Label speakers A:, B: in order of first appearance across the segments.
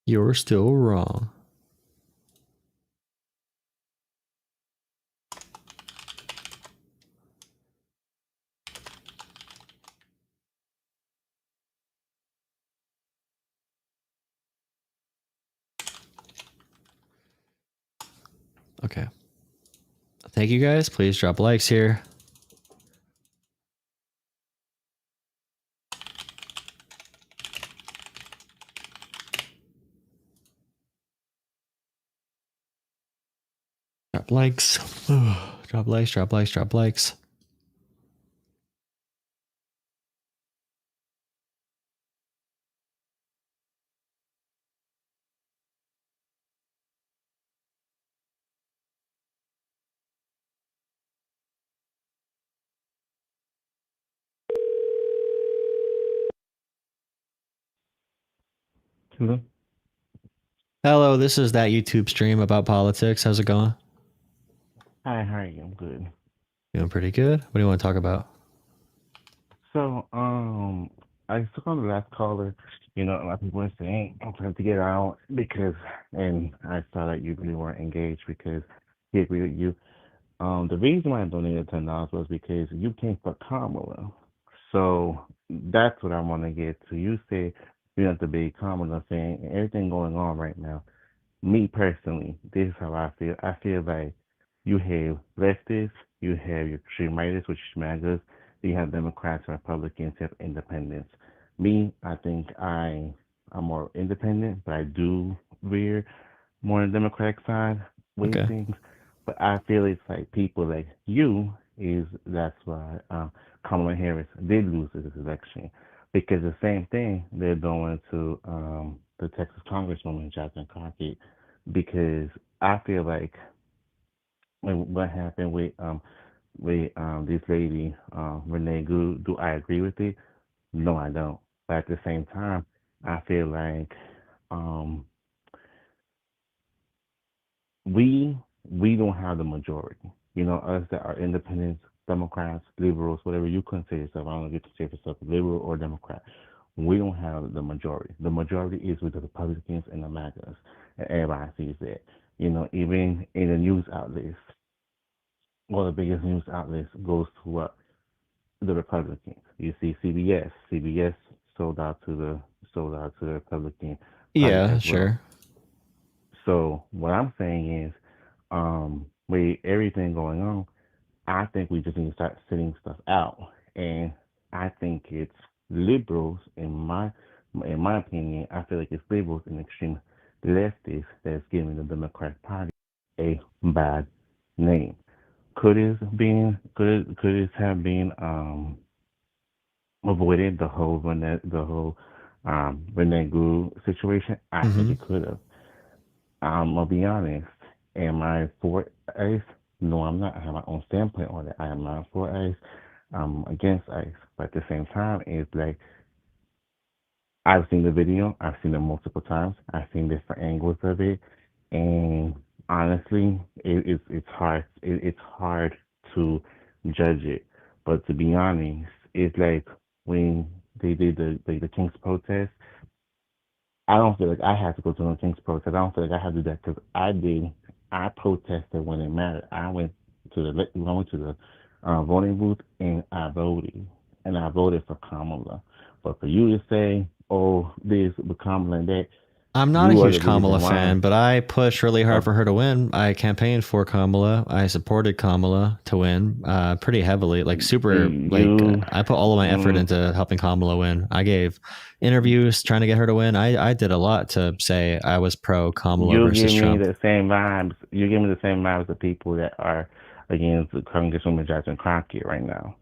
A: You're still wrong. Okay. Thank you guys. Please drop likes here. Drop likes. Drop likes, drop likes, drop likes.
B: Hello.
A: Hello, this is that YouTube stream about politics. How's it going?
B: Hi, how are you? I'm good.
A: Doing pretty good. What do you want to talk about?
B: So, I took on the last caller. You know, a lot of people were saying I'm trying to get out because, and I saw that you really weren't engaged because he agreed with you. The reason why I donated $10 was because you came for Kamala. So that's what I want to get to. You say you have to be Kamala saying everything going on right now. Me personally, this is how I feel. I feel like you have leftists, you have your extreme rightists, which is MAGAs, you have Democrats and Republicans, you have independents. Me, I think I'm more independent, but I do veer more on the Democratic side with
A: Okay.
B: things. But I feel it's like people like you is that's why Kamala Harris did lose this election because the same thing they're doing to the Texas Congresswoman Jacqueline Crockett because I feel like when what happened with this lady Renee, do I agree with it? No, I don't. But at the same time, I feel like um, we don't have the majority. You know, us that are independents, Democrats, liberals, whatever you consider yourself. I don't know if you consider yourself liberal or Democrat. We don't have the majority. The majority is with the Republicans and the MAGAs, and everybody sees that. You know, even in the news outlets, one of the biggest news outlets goes to what the Republicans. You see CBS. CBS sold out to the Republican Party
A: Yeah,
B: as well.
A: sure.
B: So what I'm saying is, with everything going on, I think we just need to start sitting stuff out. And I think it's liberals, in my opinion, I feel like it's liberals and extreme leftists that's giving the Democratic Party a bad name. Could it have been avoided the whole Renee situation? I think
A: Mm-hmm.
B: it could have. I'll be honest. Am I for ICE? No, I'm not. I have my own standpoint on it. I am not for ICE. I'm against ICE. But at the same time, it's like I've seen the video. I've seen it multiple times. I've seen different angles of it, and honestly, it's hard. It's hard to judge it. But to be honest, it's like when they did the King's protest. I don't feel like I have to go to no King's protest. I don't feel like I have to do that because I did. I protested when it mattered. I went to the voting booth and I voted for Kamala. But for you to say, "Oh, this with Kamala and that,"
A: I'm not a
B: you are
A: huge
B: the
A: Kamala
B: reason why.
A: fan, but I pushed really hard
B: Uh,
A: for her to win. I campaigned for Kamala. I supported Kamala to win pretty heavily, like super. Like
B: you,
A: I put all of my effort
B: mm,
A: into helping Kamala win. I gave interviews trying to get her to win. I did a lot to say I was pro Kamala
B: you
A: versus
B: give me
A: Trump.
B: the same vibes. You give me the same vibes of people that are against Congresswoman Jackson Crockett right now.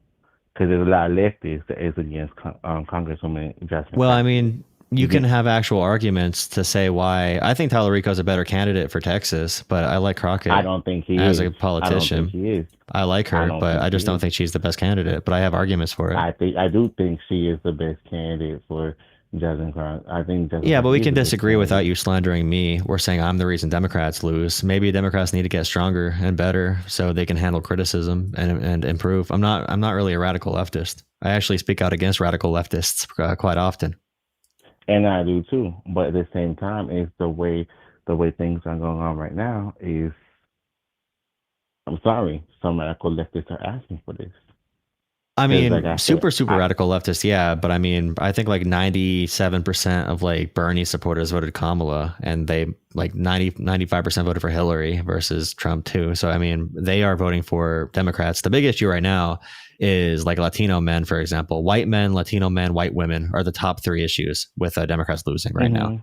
B: Because there's a lot of leftists that is against Congresswoman Jasmine
A: Well, I
B: Crockett.
A: mean, you
B: You
A: can
B: get,
A: have actual arguments to say why. I think Tallarico's a better candidate for Texas, but I like
B: I
A: Crockett
B: don't think he
A: as a
B: is. I don't think
A: politician.
B: he is.
A: I like
B: I
A: her,
B: don't
A: but
B: think
A: I
B: he
A: just don't
B: is.
A: think she's the best candidate. But I have arguments for it.
B: I do think she is the best candidate for Jasmine Crockett. I think Jasmine
A: Yeah, but
B: Crockett
A: we
B: is
A: can
B: the best
A: disagree without
B: candidate.
A: you slandering me. We're saying I'm the reason Democrats lose. Maybe Democrats need to get stronger and better so they can handle criticism and improve. I'm not really a radical leftist. I actually speak out against radical leftists quite often.
B: And I do too. But at the same time, is the way things are going on right now is, I'm sorry, some radical leftists are asking for this.
A: I
B: Because like
A: mean,
B: I said,
A: super radical leftists, yeah, but I mean, I think like 97% of like Bernie supporters voted Kamala, and they like 95% voted for Hillary versus Trump too. So I mean, they are voting for Democrats. The big issue right now is like Latino men, for example. White men, Latino men, white women are the top three issues with Democrats losing right now.
B: hmm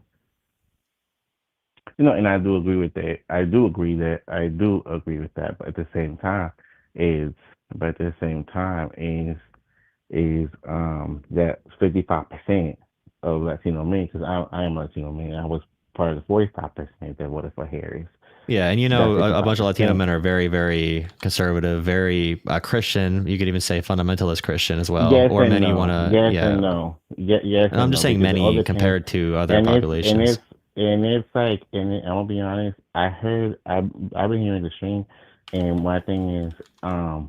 B: and I do agree with that. I do agree with that. But at the same time, is that 55% of Latino men, because I am a Latino man, I was part of the 45% that voted for Harris.
A: Yeah, and
B: That
A: a bunch of Latino
B: 55%.
A: men are very, very conservative, very Christian. You could even say fundamentalist Christian as well,
B: Yes
A: or
B: and
A: many want
B: no.
A: to,
B: Yes
A: yeah.
B: and no. Yes
A: And I'm
B: and
A: just
B: no.
A: saying
B: Because the
A: many
B: other thing,
A: compared to other
B: and it's and
A: populations.
B: it's and it's like, I'm gonna be honest. I've been hearing the stream, and my thing is, I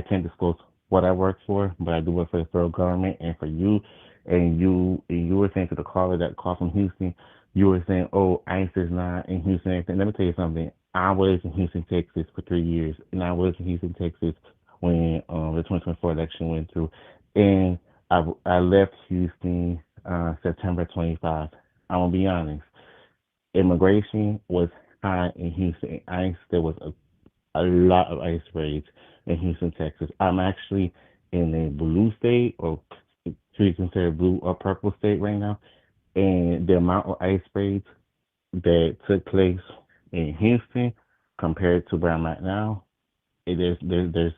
B: can't disclose what I work for, but I do work for the federal government, and for you, and you were saying to the caller that called from Houston, you were saying, oh, ICE is not in Houston. And let me tell you something. I was in Houston, Texas for 3 years, and I was in Houston, Texas when the 2024 election went through, and I left Houston September 25. I'm gonna be honest. Immigration was high in Houston. There was a lot of ICE raids in Houston, Texas. I'm actually in a blue state, or to be considered blue or purple state right now, and the amount of ICE raids that took place in Houston compared to where I'm at now, there's it's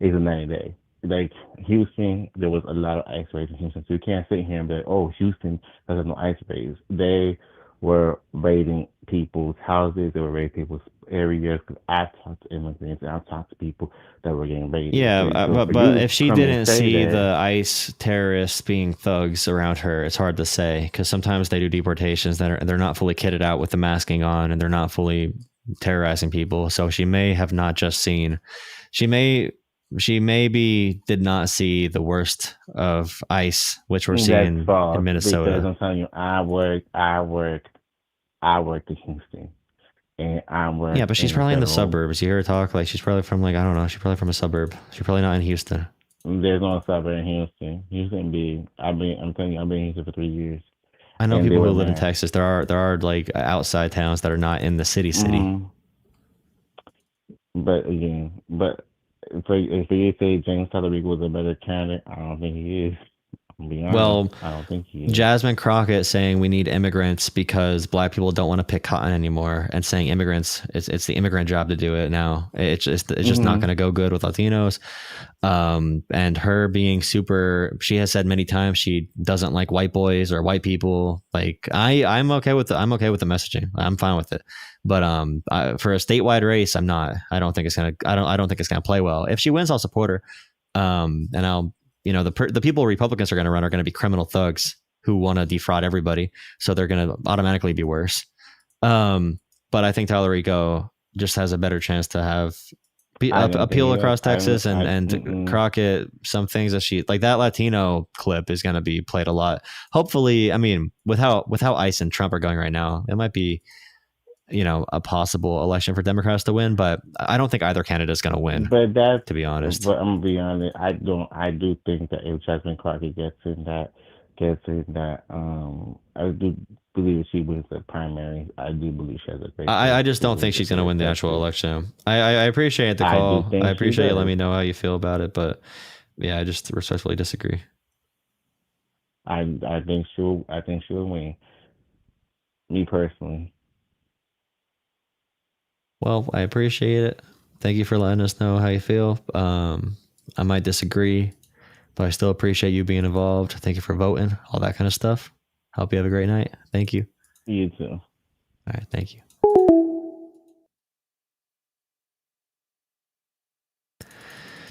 B: a 90 day. Like Houston, there was a lot of ice raids in Houston, so you can't sit here and be like, oh, Houston doesn't have no ice raids. They were raiding people's houses, they were raiding people's areas. Because I talked to immigrants and I talked to people that were getting raided.
A: Yeah,
B: So for
A: but
B: you to
A: if she
B: come and
A: didn't
B: say
A: see
B: that,
A: the ICE terrorists being thugs around her, it's hard to say because sometimes they do deportations that they're not fully kitted out with the masking on and they're not fully terrorizing people. So she may have not just seen, she may she maybe did not see the worst of ICE, which we're
B: that's
A: seeing in
B: false. Because
A: Minnesota.
B: I'm telling you, I worked in Houston, and I
A: Yeah,
B: worked
A: but she's
B: in the
A: probably in the
B: federal.
A: suburbs. You hear her talk like she's probably from like I don't know. She's probably from a suburb. She's probably not in Houston.
B: There's no suburb in Houston. Houston big. I'm telling you, I've been in Houston for 3 years,
A: I know
B: and they
A: people who
B: were
A: live in
B: mad.
A: Texas. There are like outside towns that are not in the city.
B: Mm, but again, for you to say James Talladega was a better candidate, I don't think he is. I'm be honest,
A: Well,
B: I don't think he is.
A: Jasmine Crockett saying we need immigrants because black people don't want to pick cotton anymore, and saying immigrants, it's the immigrant job to do it now. It's just not going
B: Mhm.
A: to go good with Latinos. And her being super, she has said many times she doesn't like white boys or white people. Like I'm okay with the messaging. I'm fine with it. But for a statewide race, I'm not. I don't think it's gonna play well. If she wins, I'll support her. And I'll the people Republicans are going to run are going to be criminal thugs who want to defraud everybody, so they're going to automatically be worse. Um, but I think Tallarico just has a better chance to have
B: I don't think
A: appeal
B: he does.
A: across Texas, and
B: Mm-mm.
A: Crockett, some things that she like, that Latino clip is going to be played a lot. Hopefully, I mean, with how ICE and Trump are going right now, it might be a possible election for Democrats to win, but I don't think either candidate is going to win,
B: But that's,
A: to be honest.
B: but I'm gonna be honest. I do think that if Jasmine Crockett gets in that, I do believe she wins the primary. I do believe she has a great chance
A: I just
B: to
A: don't
B: win
A: think
B: the
A: she's going
B: state
A: to
B: of
A: win the actual
B: Texas.
A: election. I appreciate the
B: I do
A: call. I
B: think she
A: appreciate you letting
B: does.
A: me know how you feel about it, but yeah, I just respectfully disagree.
B: I think she'll win. Me personally.
A: Well, I appreciate it. Thank you for letting us know how you feel. I might disagree, but I still appreciate you being involved. Thank you for voting, all that kind of stuff. Hope you have a great night. Thank you.
B: You too.
A: All right. Thank you.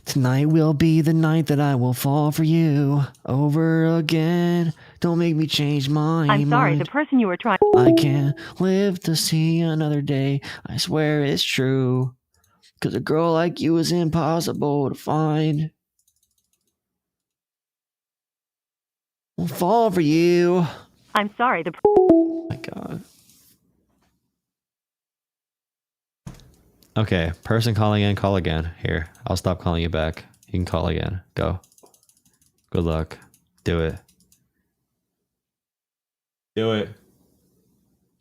A: Tonight will be the night that I will fall for you over again. Don't make me change my
C: I'm sorry, the
A: mind.
C: person you were trying.
A: I can't live to see another day. I swear it's true. 'Cause a girl like you is impossible to find. I'll fall for you.
C: I'm sorry, the...
A: Oh my God. Okay, person calling in, call again. Here, I'll stop calling you back. You can call again. Go. Good luck. Do it. Do it.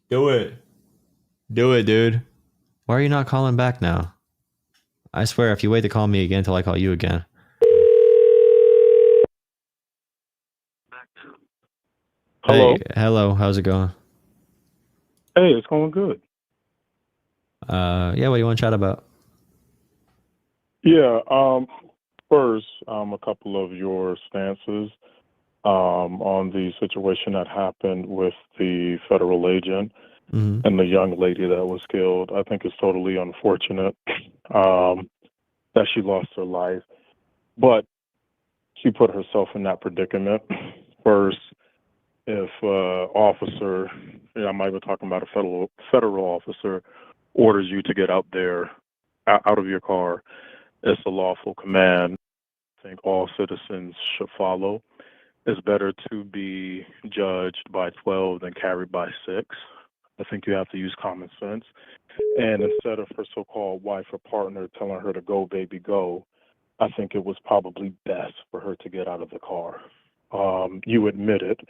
A: Do it. Do it, dude. Why are you not calling back now? I swear, if you wait to call me again until I call you again.
D: Hello.
A: Hey, hello. How's it going?
D: Hey, it's going good.
A: Yeah, what do you want to chat about?
D: Yeah. First, a couple of your stances on the situation that happened with the federal agent and the young lady that was killed. I think it's totally unfortunate that she lost her life, but she put herself in that predicament. First, if officer, I might be talking about a federal officer, orders you to get out there, out of your car, it's a lawful command. I think all citizens should follow. It's better to be judged by 12 than carried by 6. I think you have to use common sense. And instead of her so-called wife or partner telling her to go, baby, go, I think it was probably best for her to get out of the car. You admitted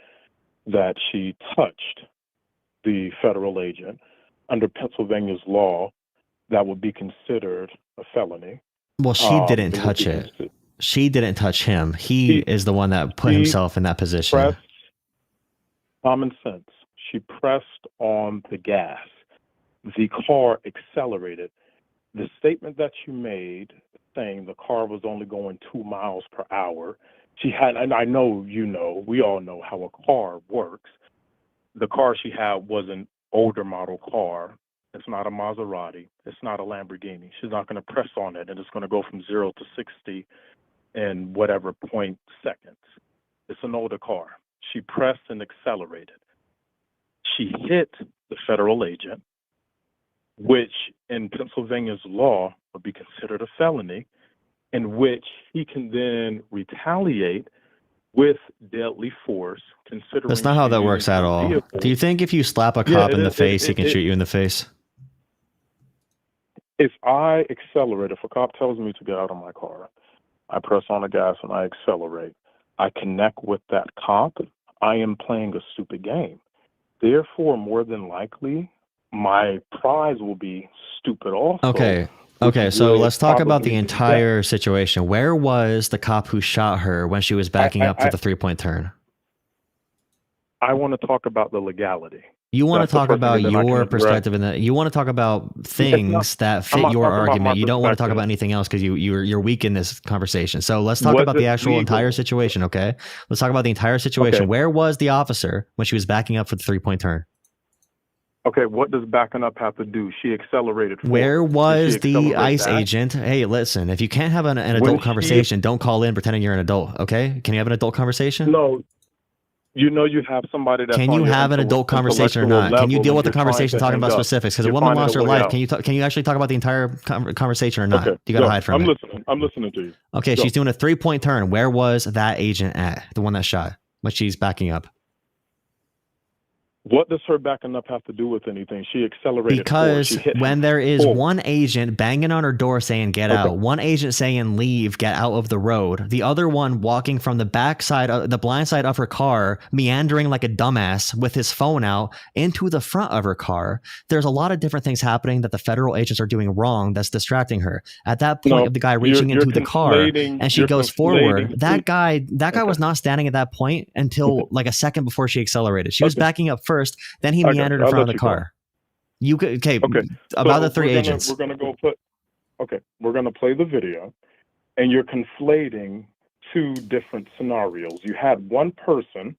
D: that she touched the federal agent. Under Pennsylvania's law, that would be considered a felony.
A: Well, she didn't touch it. She didn't touch him. He is the one that put himself in that position.
D: Pressed, common sense. She pressed on the gas. The car accelerated. The statement that you made saying the car was only going 2 miles per hour, she had, and I know you know, we all know how a car works. The car she had was an older model car. It's not a Maserati. It's not a Lamborghini. She's not going to press on it, and it's going to go from 0 to 60 in whatever point seconds. It's an older car. She pressed and accelerated. She hit the federal agent, which in Pennsylvania's law would be considered a felony, in which he can then retaliate with deadly force, considering...
A: That's not how that works at all.
D: vehicle.
A: Do you think if you slap a cop in the face, he can shoot you in the face?
D: If I accelerate, if a cop tells me to get out of my car, I press on the gas and I accelerate, I connect with that cop, I am playing a stupid game. Therefore, more than likely, my prize will be stupid also.
A: Okay, so let's talk about the entire situation. Where was the cop who shot her when she was backing up for the 3-point turn?
D: I want to talk about the legality.
A: You want to talk about your perspective in that. You want to talk about things that fit your argument. You don't want to talk about anything else because you're weak in this conversation. So let's talk about the actual entire situation, okay? Let's talk about the entire situation. Okay. Where was the officer when she was backing up for the 3-point turn?
D: Okay, what does backing up have to do? She accelerated forward.
A: Where was the ICE agent? Hey, listen, if you can't have an adult conversation, don't call in pretending you're an adult, okay? Can you have an adult conversation?
D: No. You know you have somebody that's
A: Can you have an adult conversation or not? Can you deal with the conversation talking about specifics? Because a woman lost her life. Can you actually talk about the entire conversation or not?
D: Okay.
A: You got to hide from it.
D: I'm listening to you.
A: Okay, she's doing a 3-point turn. Where was that agent at? The one that shot when she's backing up?
D: What does her backing up have to do with anything? She accelerated.
A: Because when there is one agent banging on her door saying, get out, one agent saying, leave, get out of the road, the other one walking from the back side, the blind side of her car, meandering like a dumbass with his phone out into the front of her car, there's a lot of different things happening that the federal agents are doing wrong that's distracting her. At that point of the guy reaching into the car and she goes forward, that guy was not standing at that point until like a second before she accelerated. She was backing up first, then he meandered in front of the car. You could about the three agents.
D: We're gonna play the video, and you're conflating two different scenarios. You had one person,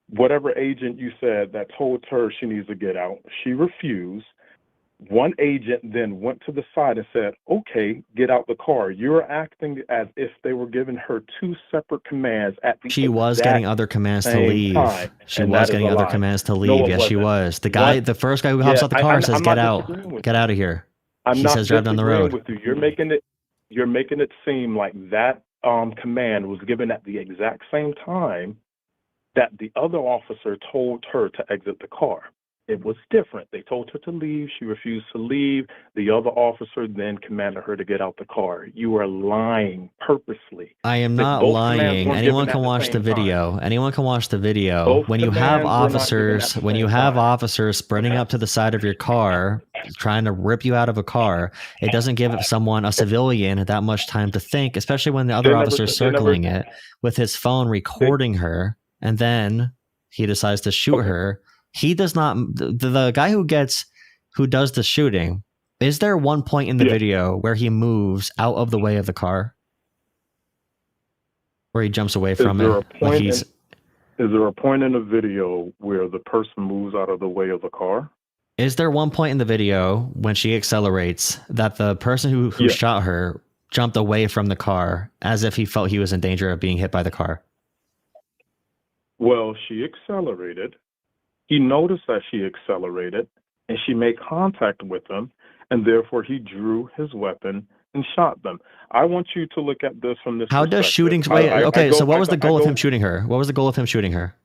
D: whatever agent you said, that told her she needs to get out. She refused. One agent then went to the side and said, okay, get out the car. You're acting as if they were giving her two separate commands at the
A: She was getting other commands to leave. She was getting other commands to leave. Yes, she was. The first guy who hops out the car says, get out. Get out of here. She says, drive down the road.
D: With you. You're making it seem like that command was given at the exact same time that the other officer told her to exit the car. It was different. They told her to leave. She refused to leave. The other officer then commanded her to get out the car. You are lying purposely.
A: I am not lying. Anyone can watch the video. Anyone can watch the video. When you have officers, sprinting up to the side of your car, trying to rip you out of a car, it doesn't give someone, a civilian, that much time to think, especially when the other officer's circling it with his phone recording her, and then he decides to shoot her. He does not. The guy who does the shooting. Is there one point in the video where he moves out of the way of the car, where he jumps away from it?
D: Is there a point in the video where the person moves out of the way of the car?
A: Is there one point in the video when she accelerates that the person who shot her jumped away from the car as if he felt he was in danger of being hit by the car?
D: Well, she accelerated. He noticed that she accelerated, and she made contact with him, and therefore he drew his weapon and shot them. I want you to look at this from this
A: How does shooting... so what was the goal of him shooting her? What was the goal of him shooting her?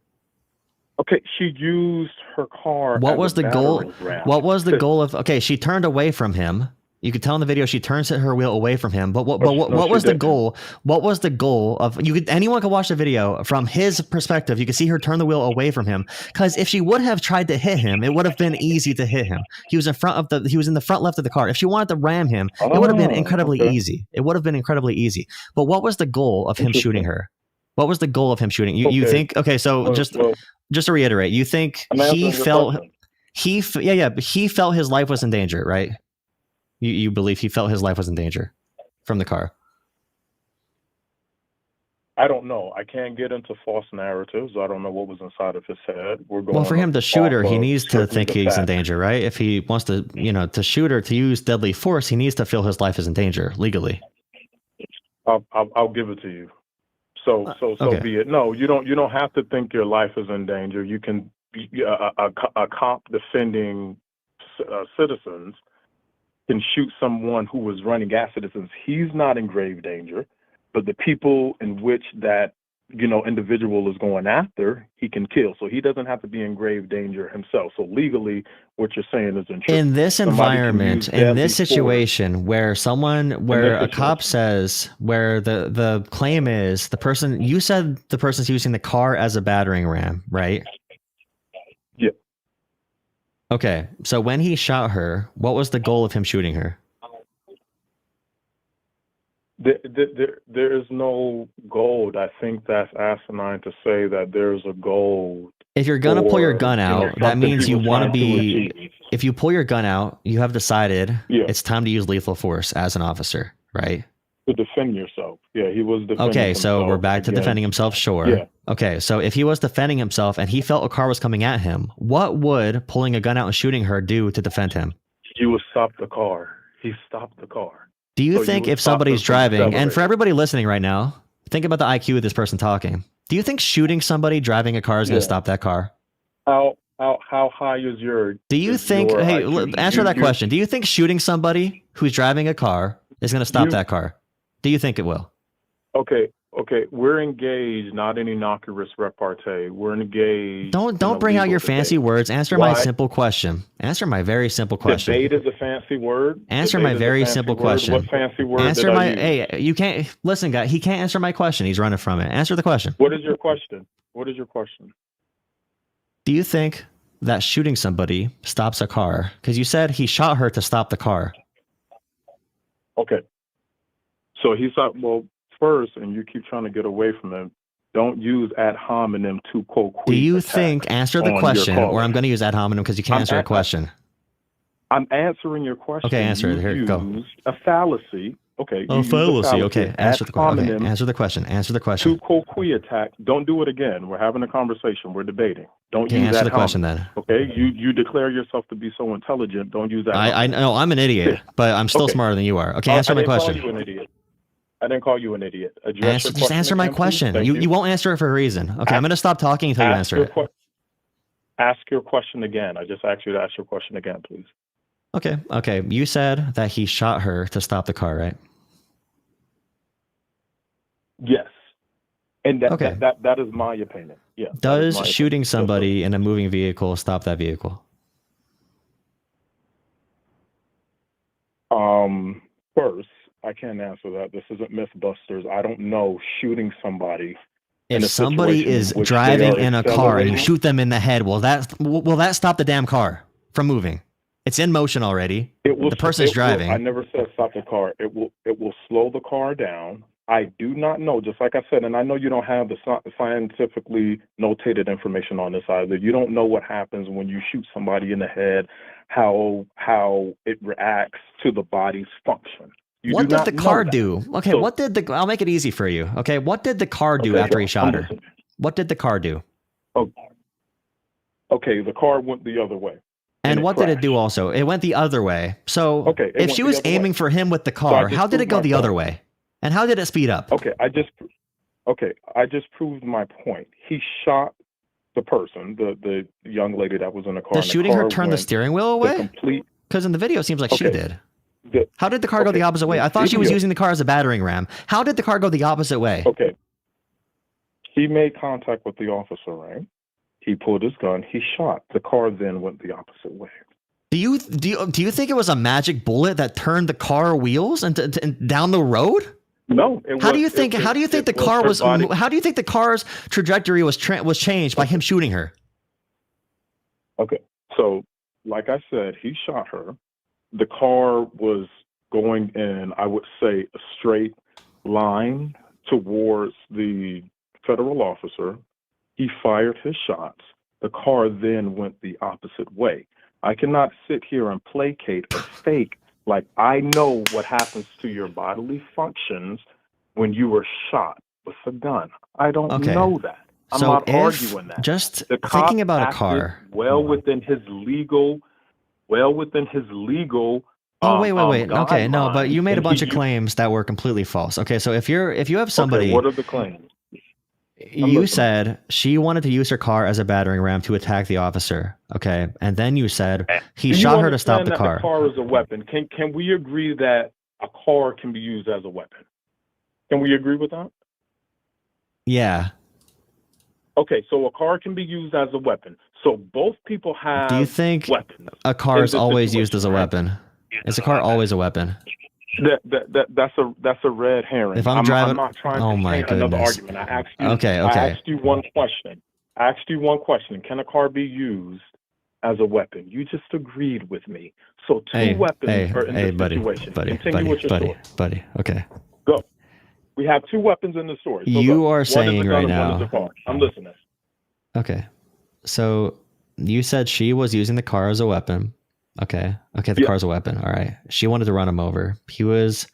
D: Okay, she used her car.
A: What was the goal? What was the goal of... Okay, she turned away from him. You could tell in the video she turns her wheel away from him. But what was the goal? What was the goal of... Anyone could watch the video from his perspective. You could see her turn the wheel away from him. Because if she would have tried to hit him, it would have been easy to hit him. He was in the front left of the car. If she wanted to ram him, it would have been incredibly easy. It would have been incredibly easy. But what was the goal of him shooting her? What was the goal of him shooting? You think... Okay, so just to reiterate, you think he felt his life was in danger, right? You believe he felt his life was in danger from the car?
D: I don't know. I can't get into false narratives. I don't know what was inside of his head.
A: Well, for him to shoot her, he needs to think he's in danger, right? If he wants to, to shoot her, to use deadly force, he needs to feel his life is in danger legally.
D: I'll give it to you. So
A: okay.
D: Be it. No, you don't have to think your life is in danger. You can be a cop defending citizens can shoot someone who was running at citizens. He's not in grave danger, but the people in which that individual is going after, he can kill. So he doesn't have to be in grave danger himself. So legally, what you're saying is untrue.
A: In this environment, in this situation, where a cop says, where the claim is you said the person's using the car as a battering ram, right?
D: Yeah.
A: Okay, so when he shot her, what was the goal of him shooting her?
D: There is no goal. I think that's asinine to say that there's a goal.
A: If you're going to pull your gun out, that means you want to be... If you pull your gun out, you have decided it's time to use lethal force as an officer, right?
D: To defend yourself. Yeah, he was defending
A: Okay, so
D: himself
A: we're back to defending himself, sure.
D: Yeah.
A: Okay, so if he was defending himself and he felt a car was coming at him, what would pulling a gun out and shooting her do to defend him?
D: He would stop the car. He stopped the car.
A: Do you think if somebody's driving, and for everybody listening right now, think about the IQ of this person talking. Do you think shooting somebody driving a car is going to stop that car?
D: How high is your...
A: Do you think... Hey, answer that question. Do you think shooting somebody who's driving a car is going to stop that car? Do you think it will?
D: Okay. We're engaged, not in innocuous repartee. We're engaged.
A: Don't bring out your fancy words. Answer my simple question. Answer my very simple question.
D: Debate is a fancy word.
A: Answer my very simple question.
D: What fancy word?
A: Answer my... Hey, you can't... Listen, guy, he can't answer my question. He's running from it. Answer the question.
D: What is your question?
A: Do you think that shooting somebody stops a car? Because you said he shot her to stop the car.
D: Okay. So he thought, well, first, and you keep trying to get away from him, don't use ad hominem to quote.
A: Do you think, answer the question, or I'm going to use ad hominem because you can't answer a question.
D: I'm answering your question.
A: Okay, answer it. Here, go.
D: A fallacy. Okay.
A: Oh, fallacy. Okay, answer the question. Okay, answer the question. Answer the question.
D: To quoque attack. Don't do it again. We're having a conversation. We're debating. Don't use
A: answer
D: that
A: the question then.
D: Okay, you declare yourself to be so intelligent. Don't use that.
A: I know I'm an idiot, but I'm still smarter than you are. Okay, answer my question.
D: Call you an idiot. I didn't call you an idiot.
A: Just answer my question. You won't answer it for a reason. Okay, I'm going to stop talking until you answer it.
D: Ask your question again. I just asked you to ask your question again, please.
A: Okay. You said that he shot her to stop the car, right?
D: Yes. And that is my opinion. Yeah.
A: Does shooting somebody in a moving vehicle stop that vehicle?
D: First, I can't answer that. This isn't Mythbusters. I don't know shooting somebody.
A: If somebody is driving in a car and you shoot them in the head, will that stop the damn car from moving? It's in motion already. The person's driving.
D: I never said stop the car. It will slow the car down. I do not know, just like I said, and I know you don't have the scientifically notated information on this either. You don't know what happens when you shoot somebody in the head, how it reacts to the body's function.
A: What did the car do? Okay, so, I'll make it easy for you. Okay, what did the car do after he shot her? What did the car do?
D: Okay, the car went the other way.
A: And what did it do also? It went the other way. So if she was aiming for him with the car, how did it go the other way? And how did it speed up?
D: I just proved my point. He shot the person, the young lady that was in the car.
A: Does shooting her turn the steering wheel away? Because in the video, it seems like she did. How did the car go the opposite way? I thought she was using the car as a battering ram. How did the car go the opposite way?
D: Okay. He made contact with the officer, right? He pulled his gun. He shot. The car then went the opposite way.
A: Do you think it was a magic bullet that turned the car wheels and down the road?
D: No.
A: How do you think the car's trajectory was changed by him shooting her?
D: Okay. So, like I said, he shot her. The car was going in, I would say, a straight line towards the federal officer. He fired his shots. The car then went the opposite way. I cannot sit here and placate or fake like I know what happens to your bodily functions when you were shot with a gun. I don't know that. I'm not arguing that.
A: Just thinking about a car.
D: Well within his legal.
A: Oh, wait. Okay, no, but you made a bunch of claims that were completely false. Okay, so if you have somebody.
D: Okay, what are the claims?
A: You said she wanted to use her car as a battering ram to attack the officer. Okay. And then you said he shot her to stop the car.
D: The car is a weapon. Can we agree that a car can be used as a weapon? Can we agree with that?
A: Yeah.
D: Okay, so a car can be used as a weapon. So both people have
A: weapons. Do you think a car is always used as a weapon? Is a car always a weapon?
D: That's a red herring.
A: If I'm driving,
D: I'm not trying to make another argument. I asked you.
A: Okay.
D: I asked you one question. Can a car be used as a weapon? You just agreed with me. So two weapons are in this situation. Continue with your story.
A: Okay.
D: Go. We have two weapons in the story. So
A: you are saying right now.
D: I'm listening.
A: Okay. So you said she was using the car as a weapon. Okay, the car's a weapon. All right. She wanted to run him over. He was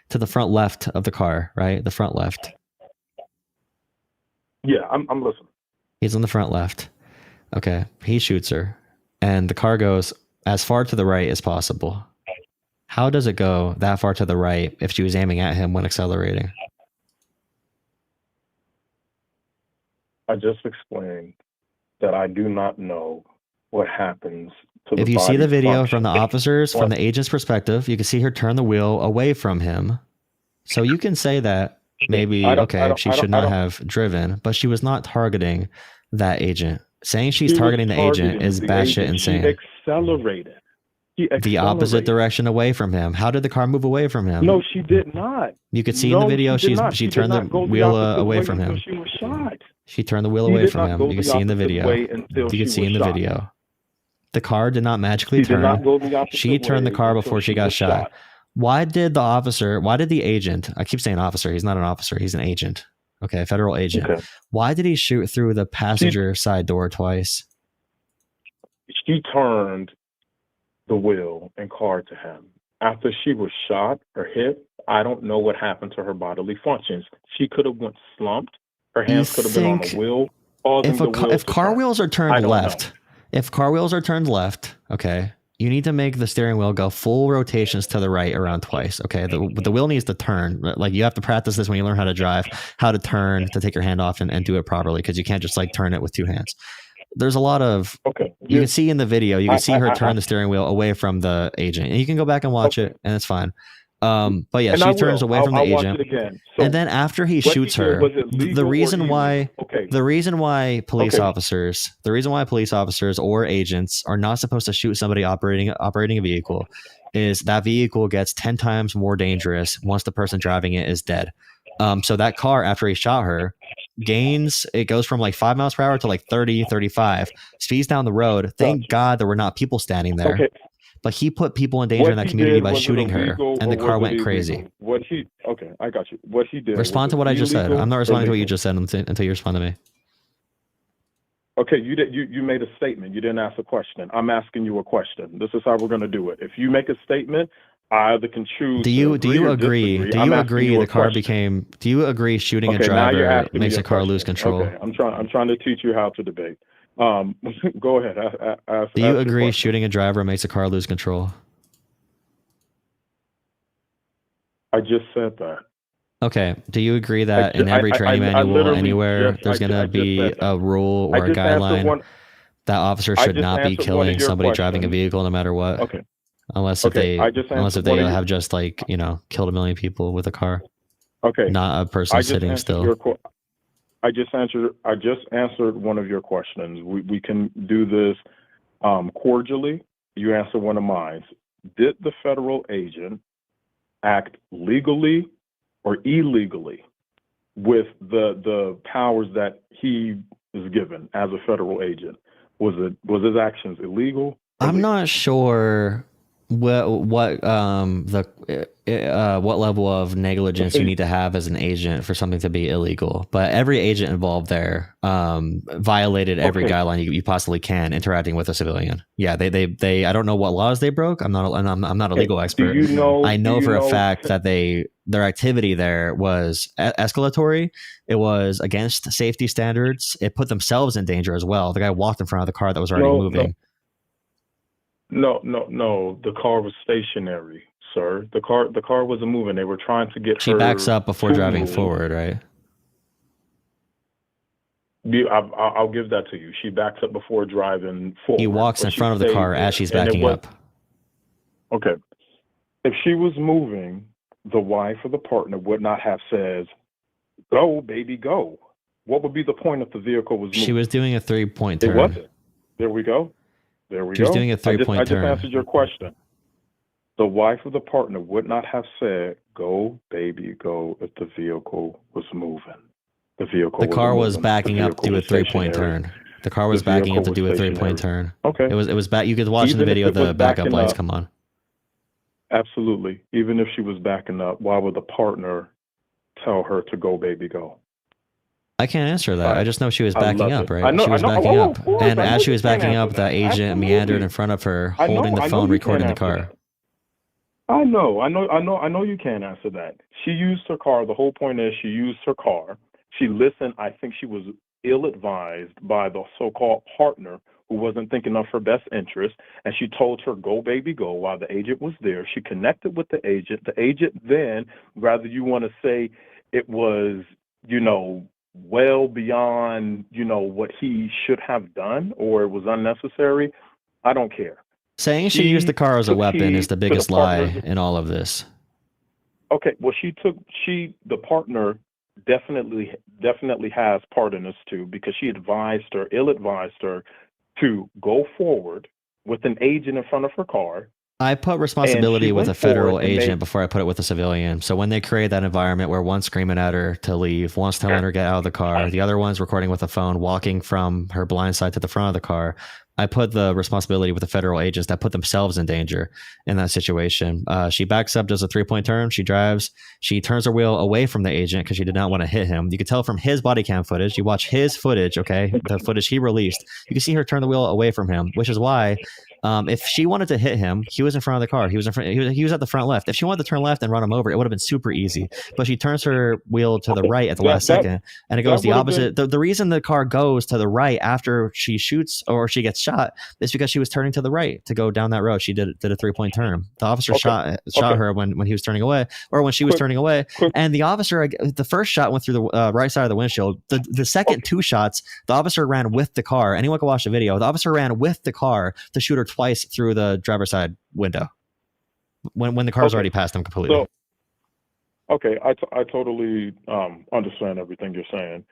A: to the front left of the car, right? The front left.
D: Yeah, I'm listening.
A: He's on the front left. Okay, he shoots her. And the car goes as far to the right as possible. How does it go that far to the right if she was aiming at him when accelerating?
D: I just explained that I do not know what happens to
A: if you see the video from the officers, from the agent's perspective, you can see her turn the wheel away from him. So you can say that maybe, she should not have driven, but she was not targeting that agent. Saying she's targeting the agent is batshit insane.
D: She accelerated.
A: The opposite direction away from him. How did the car move away from him?
D: No, she did not.
A: You could see in the video she turned the wheel away from him.
D: She was shot.
A: She turned the wheel away from him. You can see in the video. You can see in the video. The car did not magically turn. She turned the car before she got shot. Why did the agent, I keep saying officer, he's not an officer, he's an agent. Okay, federal agent. Okay. Why did he shoot through the passenger side door twice?
D: She turned the wheel and car to him. After she was shot or hit, I don't know what happened to her bodily functions. She could have went slumped. Her hands could have been on the wheel.
A: If car wheels are turned left, okay, you need to make the steering wheel go full rotations to the right around twice. Okay, the wheel needs to turn. Like you have to practice this when you learn how to drive, how to turn, to take your hand off and do it properly, because you can't just like turn it with two hands. There's a lot of you can see in the video. You can see her turn the steering wheel away from the agent, and you can go back and watch it, and it's fine. But yeah,
D: And
A: she turns away from the
D: I'll watch
A: agent.
D: it again. So
A: And then after he
D: what
A: shoots
D: he did,
A: her,
D: was it legal
A: the
D: or
A: reason why
D: illegal?
A: the reason why police
D: Okay.
A: officers, the reason why police officers or agents are not supposed to shoot somebody operating a vehicle is that vehicle gets 10 times more dangerous once the person driving it is dead. So that car, after he shot her, it goes from like 5 miles per hour to like 30, 35, speeds down the road. Thank God there were not people standing there.
D: Okay.
A: But he put people in danger in
D: What
A: that
D: he
A: community
D: did,
A: by
D: was it
A: shooting her,
D: illegal
A: and the
D: or
A: car
D: was
A: went
D: it
A: crazy.
D: illegal? Okay, I got you. What he did.
A: Respond
D: was
A: to what I just said.
D: illegal
A: I'm not
D: or
A: responding to what you
D: legal?
A: just said until you respond to me.
D: Okay, you made a statement. You didn't ask a question. I'm asking you a question. This is how we're going to do it. If you make a statement, I either can choose.
A: Do you
D: agree?
A: agree? Do you agree the car became? Do you agree shooting a driver makes a car lose control?
D: Okay, I'm trying to teach you how to debate. Go ahead.
A: Do you agree shooting a driver makes a car lose control?
D: I just said that.
A: Okay. Do you agree that in every training manual anywhere there's going to be a rule or a guideline that officers should not be killing somebody driving a vehicle no matter what?
D: Okay.
A: Unless if they have just like, killed 1 million people with a car.
D: Okay.
A: Not a person sitting still.
D: I just answered one of your questions. We can do this cordially. You answer one of mine. Did the federal agent act legally or illegally with the powers that he is given as a federal agent? Was his actions illegal?
A: I'm not sure what level of negligence you need to have as an agent for something to be illegal, but every agent involved there violated every guideline you possibly can interacting with a civilian. Yeah, they I don't know what laws they broke. I'm not a legal expert. I know for a fact that their activity there was escalatory. It was against safety standards. It put themselves in danger as well. The guy walked in front of the car that was already moving.
D: No. The car was stationary, sir. The car wasn't moving. They were trying to get her.
A: She backs up before driving forward, right?
D: I'll give that to you. She backs up before driving forward.
A: He walks in front of the car as she's backing up.
D: Okay. If she was moving, the wife or the partner would not have said, "Go, baby, go." What would be the point if the vehicle was moving?
A: She was doing a 3-point turn.
D: It wasn't. There we go.
A: She was doing a 3-point turn.
D: I just answered your question. The wife of the partner would not have said, "Go, baby, go," if the vehicle was moving. The
A: car was backing up to do a 3-point turn. The car was backing up to do a 3-point turn.
D: Okay.
A: It was back. You could watch in the video the backup lights come on.
D: Absolutely. Even if she was backing up, why would the partner tell her to go, baby, go?
A: I can't answer that. I just know she was backing up, right? She was backing up. And as she was backing up, the agent meandered in front of her, holding the phone, recording the car.
D: I know you can't answer that. She used her car. The whole point is she used her car. She listened. I think she was ill-advised by the so-called partner who wasn't thinking of her best interest, and she told her, "Go, baby, go," while the agent was there. She connected with the agent. The agent then, whether you want to say it was, well beyond, what he should have done or it was unnecessary, I don't care.
A: Saying she used the car as a weapon is the biggest lie in all of this.
D: Okay, well, the partner definitely has part in this too, because she ill-advised her to go forward with an agent in front of her car.
A: I put responsibility with a federal agent before I put it with a civilian. So when they create that environment where one's screaming at her to leave, one's telling her to get out of the car, the other one's recording with a phone, walking from her blind side to the front of the car, I put the responsibility with the federal agents that put themselves in danger in that situation. She backs up, does a 3-point turn. She drives. She turns her wheel away from the agent because she did not want to hit him. You could tell from his body cam footage. You watch his footage, okay, the footage he released. You can see her turn the wheel away from him, which is why if she wanted to hit him, he was in front of the car. He was at the front left. If she wanted to turn left and run him over, it would have been super easy. But she turns her wheel to the right at the last second, and it goes the opposite. The reason the car goes to the right after she shoots or she gets shot is because she was turning to the right to go down that road. She did a 3-point turn. The officer shot her when he was turning away, or when she was turning away. And the officer, the first shot went through the right side of the windshield. The second 2 shots, the officer ran with the car. Anyone can watch the video. The officer ran with the car to shoot her twice through the driver's side window. when the car's already passed them completely.
D: So, okay, I totally understand everything you're saying.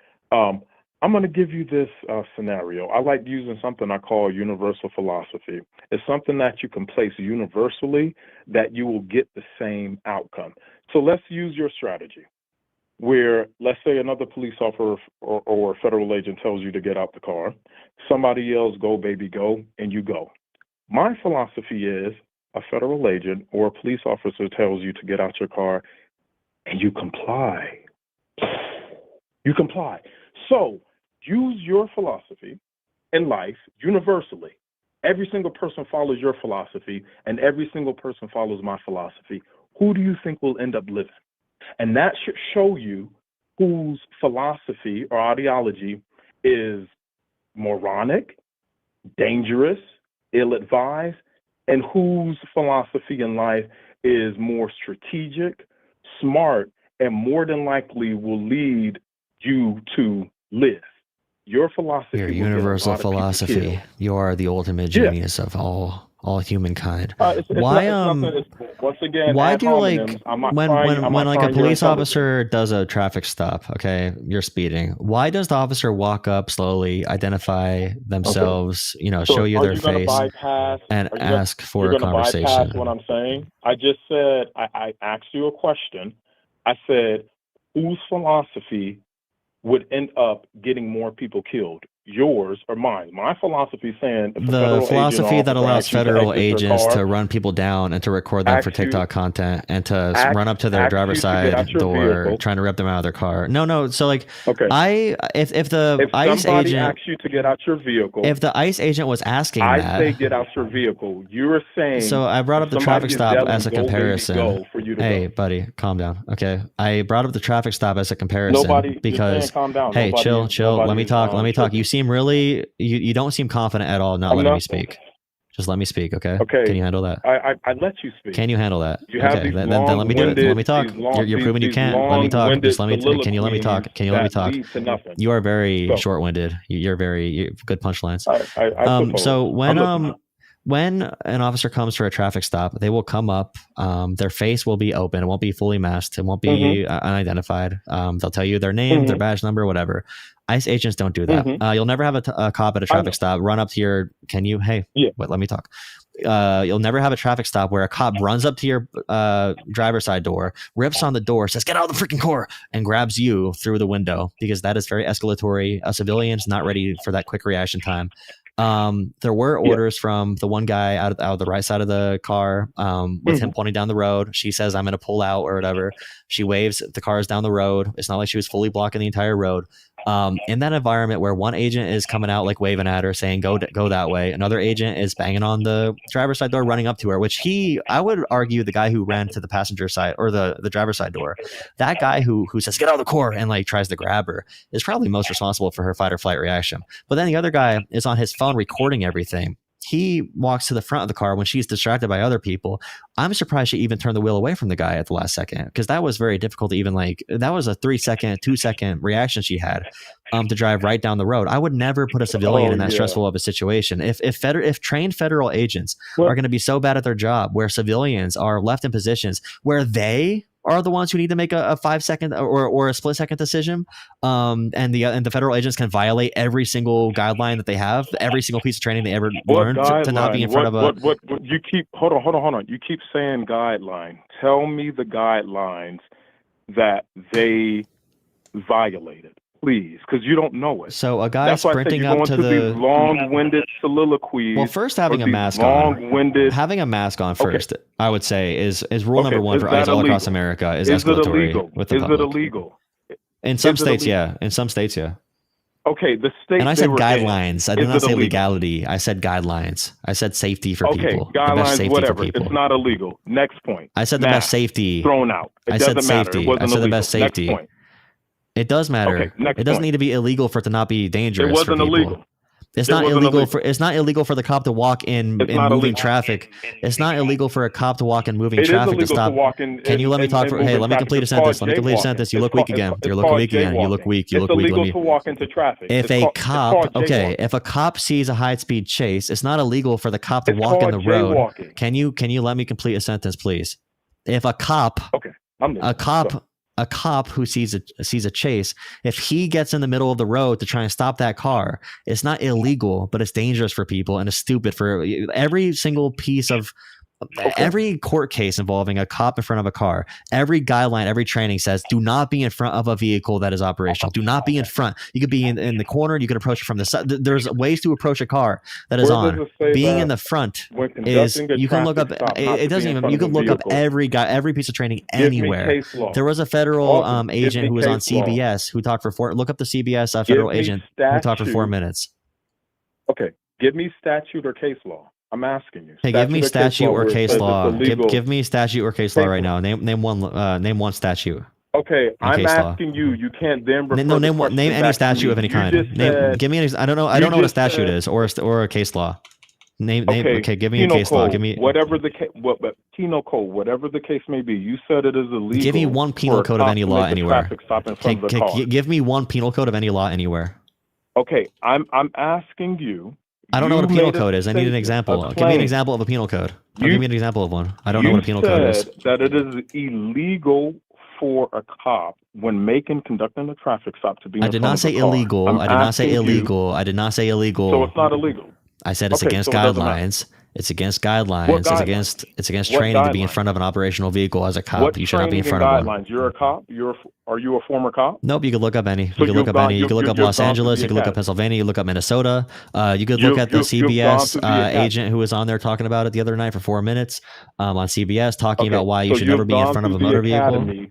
D: I'm going to give you this scenario. I like using something I call universal philosophy. It's something that you can place universally that you will get the same outcome. So let's use your strategy where, let's say, another police officer or federal agent tells you to get out the car. Somebody yells, "Go, baby, go," and you go. My philosophy is a federal agent or a police officer tells you to get out your car and you comply. You comply. So use your philosophy in life universally. Every single person follows your philosophy and every single person follows my philosophy. Who do you think will end up living? And that should show you whose philosophy or ideology is moronic, dangerous, ill-advised, and whose philosophy in life is more strategic, smart, and more than likely will lead you to live. Your philosophy,
A: your universal philosophy. You are the ultimate genius of all humankind. Why
D: once again,
A: why do like when like a police officer does a traffic stop, okay, you're speeding, why does the officer walk up slowly, identify themselves, so show you their face and ask for a conversation?
D: Bypass what I'm saying? I just said, I asked you a question. I said, whose philosophy would end up getting more people killed? Yours or mine? My philosophy is saying
A: the philosophy that allows federal agents to run people down and to record them for TikTok content and to run up to their driver's side door trying to rip them out of their car. No. So like, okay. If the ICE agent
D: asks you to get out your vehicle,
A: if the ICE agent was asking
D: I say get out your vehicle. You're saying.
A: So I brought up the traffic stop as a comparison. Hey, buddy, calm down. Okay, I brought up the traffic stop as a comparison because hey, chill. Let me talk. You seem really you don't seem confident at all not letting me speak. Just let me speak, okay? Can you handle that?
D: I let you speak.
A: Can you handle that? Okay, then let me do it. Let me talk. You're proving you can't. Let me talk. Just let me. Can you let me talk? Can you let me talk? You are very short-winded. You're good punchlines. So when an officer comes for a traffic stop, they will come up. Their face will be open. It won't be fully masked. It won't be unidentified. They'll tell you their name, their badge number, whatever. ICE agents don't do that. You'll never have a cop at a traffic stop run up to your, let me talk. You'll never have a traffic stop where a cop runs up to your driver's side door, rips on the door, says, "Get out of the freaking car," and grabs you through the window, because that is very escalatory. A civilian's not ready for that quick reaction time. There were orders from the one guy out of the right side of the car with him pointing down the road. She says, "I'm going to pull out," or whatever. She waves the cars down the road. It's not like she was fully blocking the entire road. In that environment where one agent is coming out like waving at her saying go that way, another agent is banging on the driver's side door running up to her, which I would argue the guy who ran to the passenger side or the driver's side door, that guy who says "Get out of the car" and like tries to grab her is probably most responsible for her fight or flight reaction. But then the other guy is on his phone recording everything. He walks to the front of the car when she's distracted by other people. I'm surprised she even turned the wheel away from the guy at the last second, because that was very difficult to even that was a 2-second reaction she had to drive right down the road. I would never put a civilian in that stressful of a situation. If trained federal agents are going to be so bad at their job where civilians are left in positions where they are the ones who need to make a 5-second or a split-second decision, and the federal agents can violate every single guideline that they have, every single piece of training they ever learned to not be in front of a.
D: What you keep? Hold on. You keep saying guideline. Tell me the guidelines that they violated, please, because you don't know it.
A: So a guy sprinting up to the
D: long-winded soliloquies.
A: Well, first having a mask on. Having a mask on first, I would say, is rule number one for ICE all across America. Is escalatory with the public.
D: Is it illegal?
A: In some states, yeah. In some states, yeah.
D: Okay, the state.
A: And I said guidelines. I did not say legality. I said guidelines. I said safety for people.
D: Okay, guidelines, whatever. It's not illegal. Next point.
A: I said the best safety.
D: Thrown out.
A: I said safety. I said the best safety. It does matter. It doesn't need to be illegal for it to not be dangerous.
D: It wasn't illegal.
A: It's not illegal for the cop to walk in moving traffic. It's not illegal for a cop to walk in moving traffic to stop. Can you let me talk for? Hey, let me complete a sentence. Let me complete a sentence. You look weak again. You look weak again. You look weak. You look weak.
D: It's illegal to walk into traffic.
A: If a cop sees a high speed chase, it's not illegal for the cop to walk in the road. Can you let me complete a sentence, please? If a cop, a cop who sees a chase, if he gets in the middle of the road to try and stop that car, it's not illegal, but it's dangerous for people and it's stupid for every single piece of every court case involving a cop in front of a car. Every guideline, every training says, do not be in front of a vehicle that is operational. Do not be in front. You could be in the corner. You could approach it from the side. There's ways to approach a car that is on. Being in the front is, you can look up, it doesn't even, you can look up every piece of training anywhere. There was a federal agent who was on CBS who talked for look up the CBS federal agent who talked for 4 minutes.
D: Okay. Give me statute or case law. I'm asking you.
A: Hey, give me statute or case law. Give me statute or case law right now. Name one statute.
D: Okay, I'm asking you. You can't then refer
A: name any statute of any kind. Give me an. I don't know what a statute is or a case law. Okay, give me a case law. Give me
D: whatever the case. Penal code, whatever the case may be. You said it is illegal.
A: Give me one penal code of any law anywhere. Give me one penal code of any law anywhere.
D: Okay, I'm asking you.
A: I don't know what a penal code is. I need an example. Give me an example of a penal code. Give me an example of one. I don't know what a penal code is.
D: You said that it is illegal for a cop when conducting a traffic stop to be in front of a car.
A: I did not say illegal. I did not say illegal. I did not say illegal.
D: So it's not illegal.
A: I said it's against guidelines. It's against guidelines. It's against training to be in front of an operational vehicle as a cop. You should not be in front of one.
D: You're a cop? Are you a former cop?
A: Nope, you could look up any. You could look up any. You could look up Los Angeles. You could look up Pennsylvania. You look up Minnesota. You could look at the CBS agent who was on there talking about it the other night for 4 minutes on CBS, talking about why you should never be in front of a motor vehicle.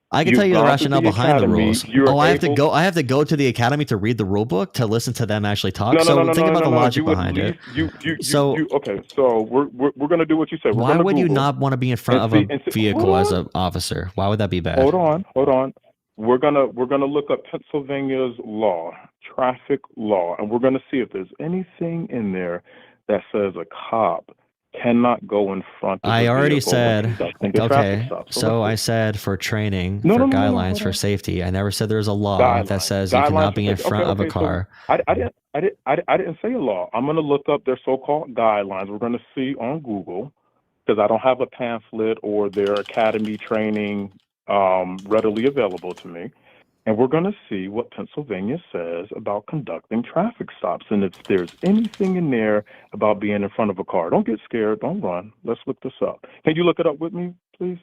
A: I can tell you the rationale behind the rules. I have to go to the academy to read the rule book to listen to them actually talk. Think about the logic behind it.
D: Okay, so we're gonna do what you said.
A: Why would you not want to be in front of a vehicle as an officer? Why would that be bad?
D: Hold on. We're gonna look up Pennsylvania's law, traffic law, and we're gonna see if there's anything in there that says a cop cannot go in front of
A: I already said, okay, so I said for training, for guidelines, for safety. I never said there's a law that says you cannot be in front of a car.
D: So I didn't say a law. I'm going to look up their so-called guidelines. We're going to see on Google, because I don't have a pamphlet or their academy training readily available to me. And we're going to see what Pennsylvania says about conducting traffic stops. And if there's anything in there about being in front of a car, don't get scared. Don't run. Let's look this up. Can you look it up with me, please?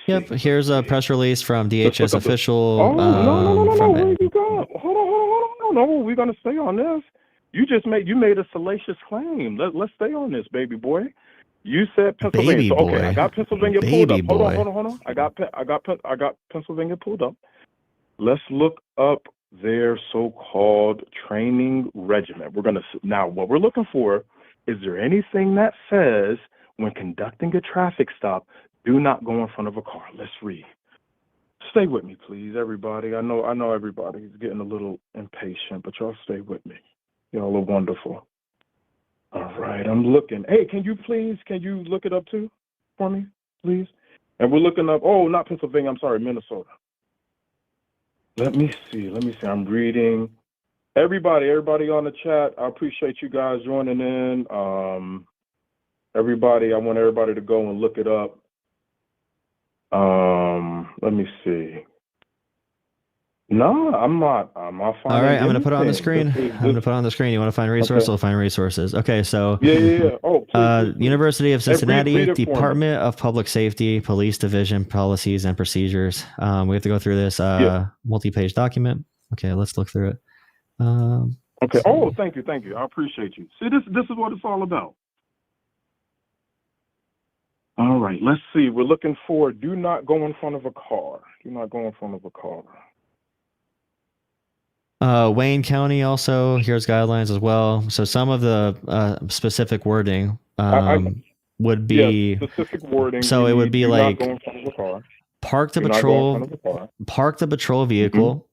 A: Yep. Here's a press release from DHS official.
D: Oh, no. Where you going? Hold on. No, we're going to stay on this. You made a salacious claim. Let's stay on this, baby boy. You said Pennsylvania.
A: Baby boy.
D: Okay, I got Pennsylvania pulled up. Hold on. I got Pennsylvania pulled up. Let's look up their so-called training regimen. Now, what we're looking for, is there anything that says when conducting a traffic stop, do not go in front of a car? Let's read. Stay with me, please, everybody. I know everybody's getting a little impatient, but y'all stay with me. Y'all are wonderful. All right, I'm looking. Hey, can you look it up too for me, please? And we're looking up, not Pennsylvania, I'm sorry, Minnesota. Let me see. I'm reading. Everybody on the chat, I appreciate you guys joining in. I want everybody to go and look it up. Let me see. No, I'm not finding
A: All right, I'm going to put it on the screen. You want to find resources? I'll find resources. Okay, so
D: yeah. Oh, please.
A: University of Cincinnati, Department of Public Safety, Police Division, Policies and Procedures. We have to go through this multi-page document. Okay, let's look through it.
D: Okay. Oh, thank you. I appreciate you. See, this is what it's all about. All right, let's see. We're looking for do not go in front of a car. Do not go in front of a car.
A: Wayne County also, here's guidelines as well. So some of the specific wording would be
D: specific wording.
A: So it would be like park the
D: Do not go in front
A: patrol,
D: of the car.
A: park the patrol vehicle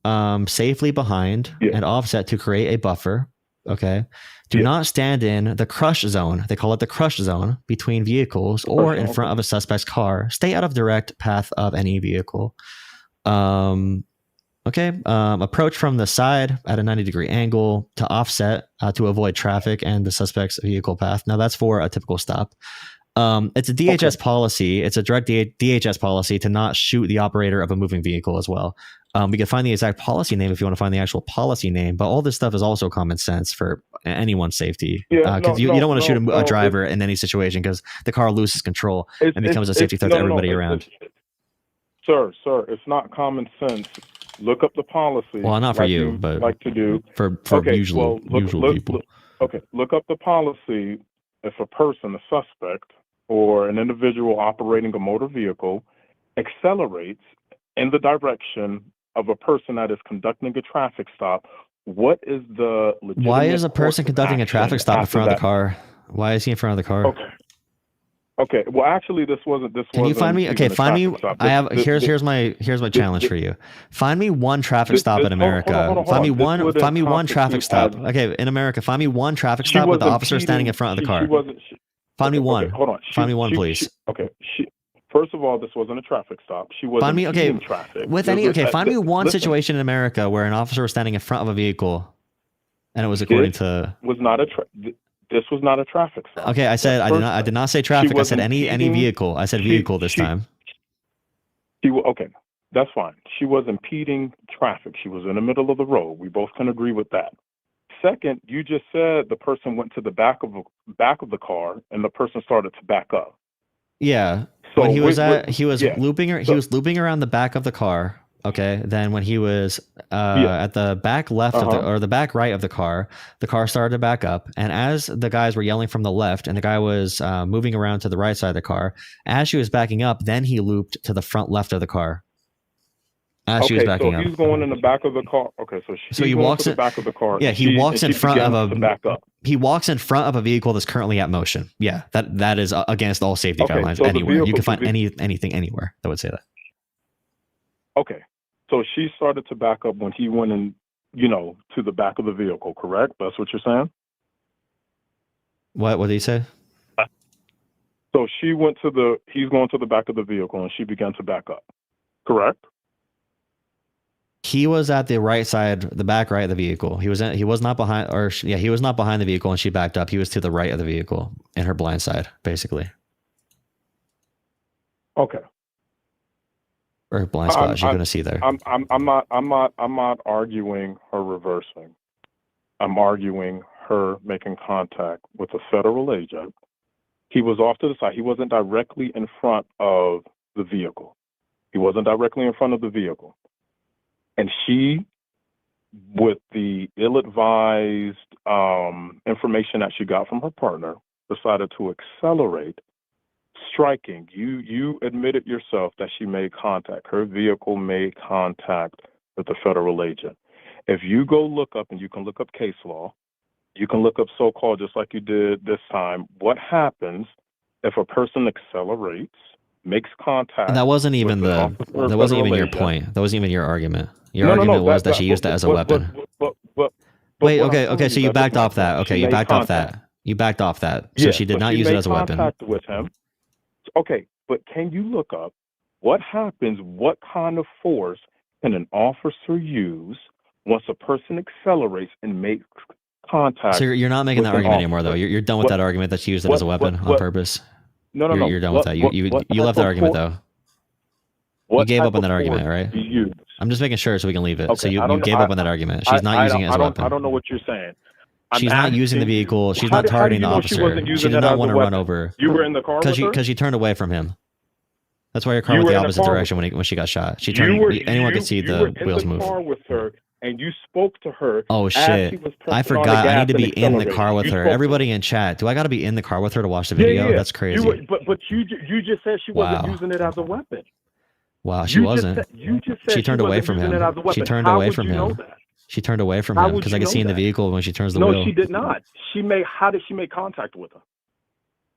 A: safely behind and offset to create a buffer. Okay. Do not stand in the crush zone. They call it the crush zone between vehicles or in front of a suspect's car. Stay out of direct path of any vehicle. Approach from the side at a 90-degree angle to offset to avoid traffic and the suspect's vehicle path. Now that's for a typical stop. It's a DHS policy. It's a direct DHS policy to not shoot the operator of a moving vehicle as well. We can find the exact policy name if you want to find the actual policy name, but all this stuff is also common sense for anyone's safety. Because you don't want to shoot a driver in any situation because the car loses control and becomes a safety threat to everybody around.
D: Sir, it's not common sense. Look up the policy.
A: Well, not for you, but
D: like to do
A: for usual people.
D: Look up the policy. If a person, a suspect, or an individual operating a motor vehicle accelerates in the direction of a person that is conducting a traffic stop, what is the legitimate
A: Why is a person conducting a traffic stop in front of the car? Why is he in front of the car?
D: Okay. Well, actually, this wasn't.
A: Can you find me? Okay, find me. I have here's my challenge for you. Find me one traffic stop in America. Find me one traffic stop. Okay, in America, find me one traffic stop with the officer standing in front of the car. Find me one. Hold on. Find me one, please.
D: First of all, this wasn't a traffic stop. She wasn't
A: find me
D: traffic.
A: Find me one situation in America where an officer was standing in front of a vehicle, and it was according to
D: This was not a traffic stop.
A: Okay, I did not say traffic. I said any vehicle. I said vehicle this time.
D: Okay, that's fine. She was impeding traffic. She was in the middle of the road. We both can agree with that. Second, you just said the person went to the back of the car and the person started to back up.
A: Yeah. So when he was looping around the back of the car. Okay. Then when he was at the back left or the back right of the car started to back up. And as the guys were yelling from the left and the guy was moving around to the right side of the car, as she was backing up, then he looped to the front left of the car. As she was backing up.
D: He's going in the back of the car. Okay, so he walks in the back of the car.
A: Yeah, he walks in front of he walks in front of a vehicle that's currently at motion. Yeah, that is against all safety guidelines anywhere. You can find anything anywhere that would say that.
D: Okay. So she started to back up when he went in, to the back of the vehicle, correct? That's what you're saying?
A: What did he say?
D: So he's going to the back of the vehicle and she began to back up, correct?
A: He was at the right side, the back right of the vehicle. He was not behind he was not behind the vehicle and she backed up. He was to the right of the vehicle in her blind side, basically.
D: Okay.
A: Or blind spot, as you're going to see there.
D: I'm not arguing her reversing. I'm arguing her making contact with a federal agent. He was off to the side. He wasn't directly in front of the vehicle. And she, with the ill-advised information that she got from her partner, decided to accelerate, striking. You admitted yourself that she made contact. Her vehicle made contact with the federal agent. If you go look up, and you can look up case law, you can look up so-called, just like you did this time, what happens if a person accelerates, makes contact.
A: And that wasn't even your point. That wasn't even your argument. Your argument was that she used that as a weapon. Wait, okay. So you backed off that. Okay, you backed off that. You backed off that. So she did not use it as a weapon.
D: With him. Okay, but can you look up what happens? What kind of force can an officer use once a person accelerates and makes contact?
A: So you're not making that argument anymore, though. You're done with that argument that she used it as a weapon on purpose.
D: No.
A: You're done with that. You left that argument, though. You gave up on that argument, right? I'm just making sure so we can leave it. Okay, so you gave up on that argument. She's not using it as a weapon.
D: I don't know what you're saying.
A: She's not using the vehicle. She's not targeting the officer. She did not want to run over.
D: You were in the car with her?
A: Because she turned away from him. That's why your car went the opposite direction when she got shot. Anyone could see the wheels move.
D: You were in the car with her, and you spoke to her.
A: Oh, shit. I forgot. I need to be in the car with her. Everybody in chat, do I got to be in the car with her to watch the video? Yeah. That's crazy.
D: But you just said she wasn't using it as a weapon.
A: She wasn't. She turned away from him. She turned away from him. She turned away from him because I could see in the vehicle when she turns the wheel.
D: No, she did not. How did she make contact with her?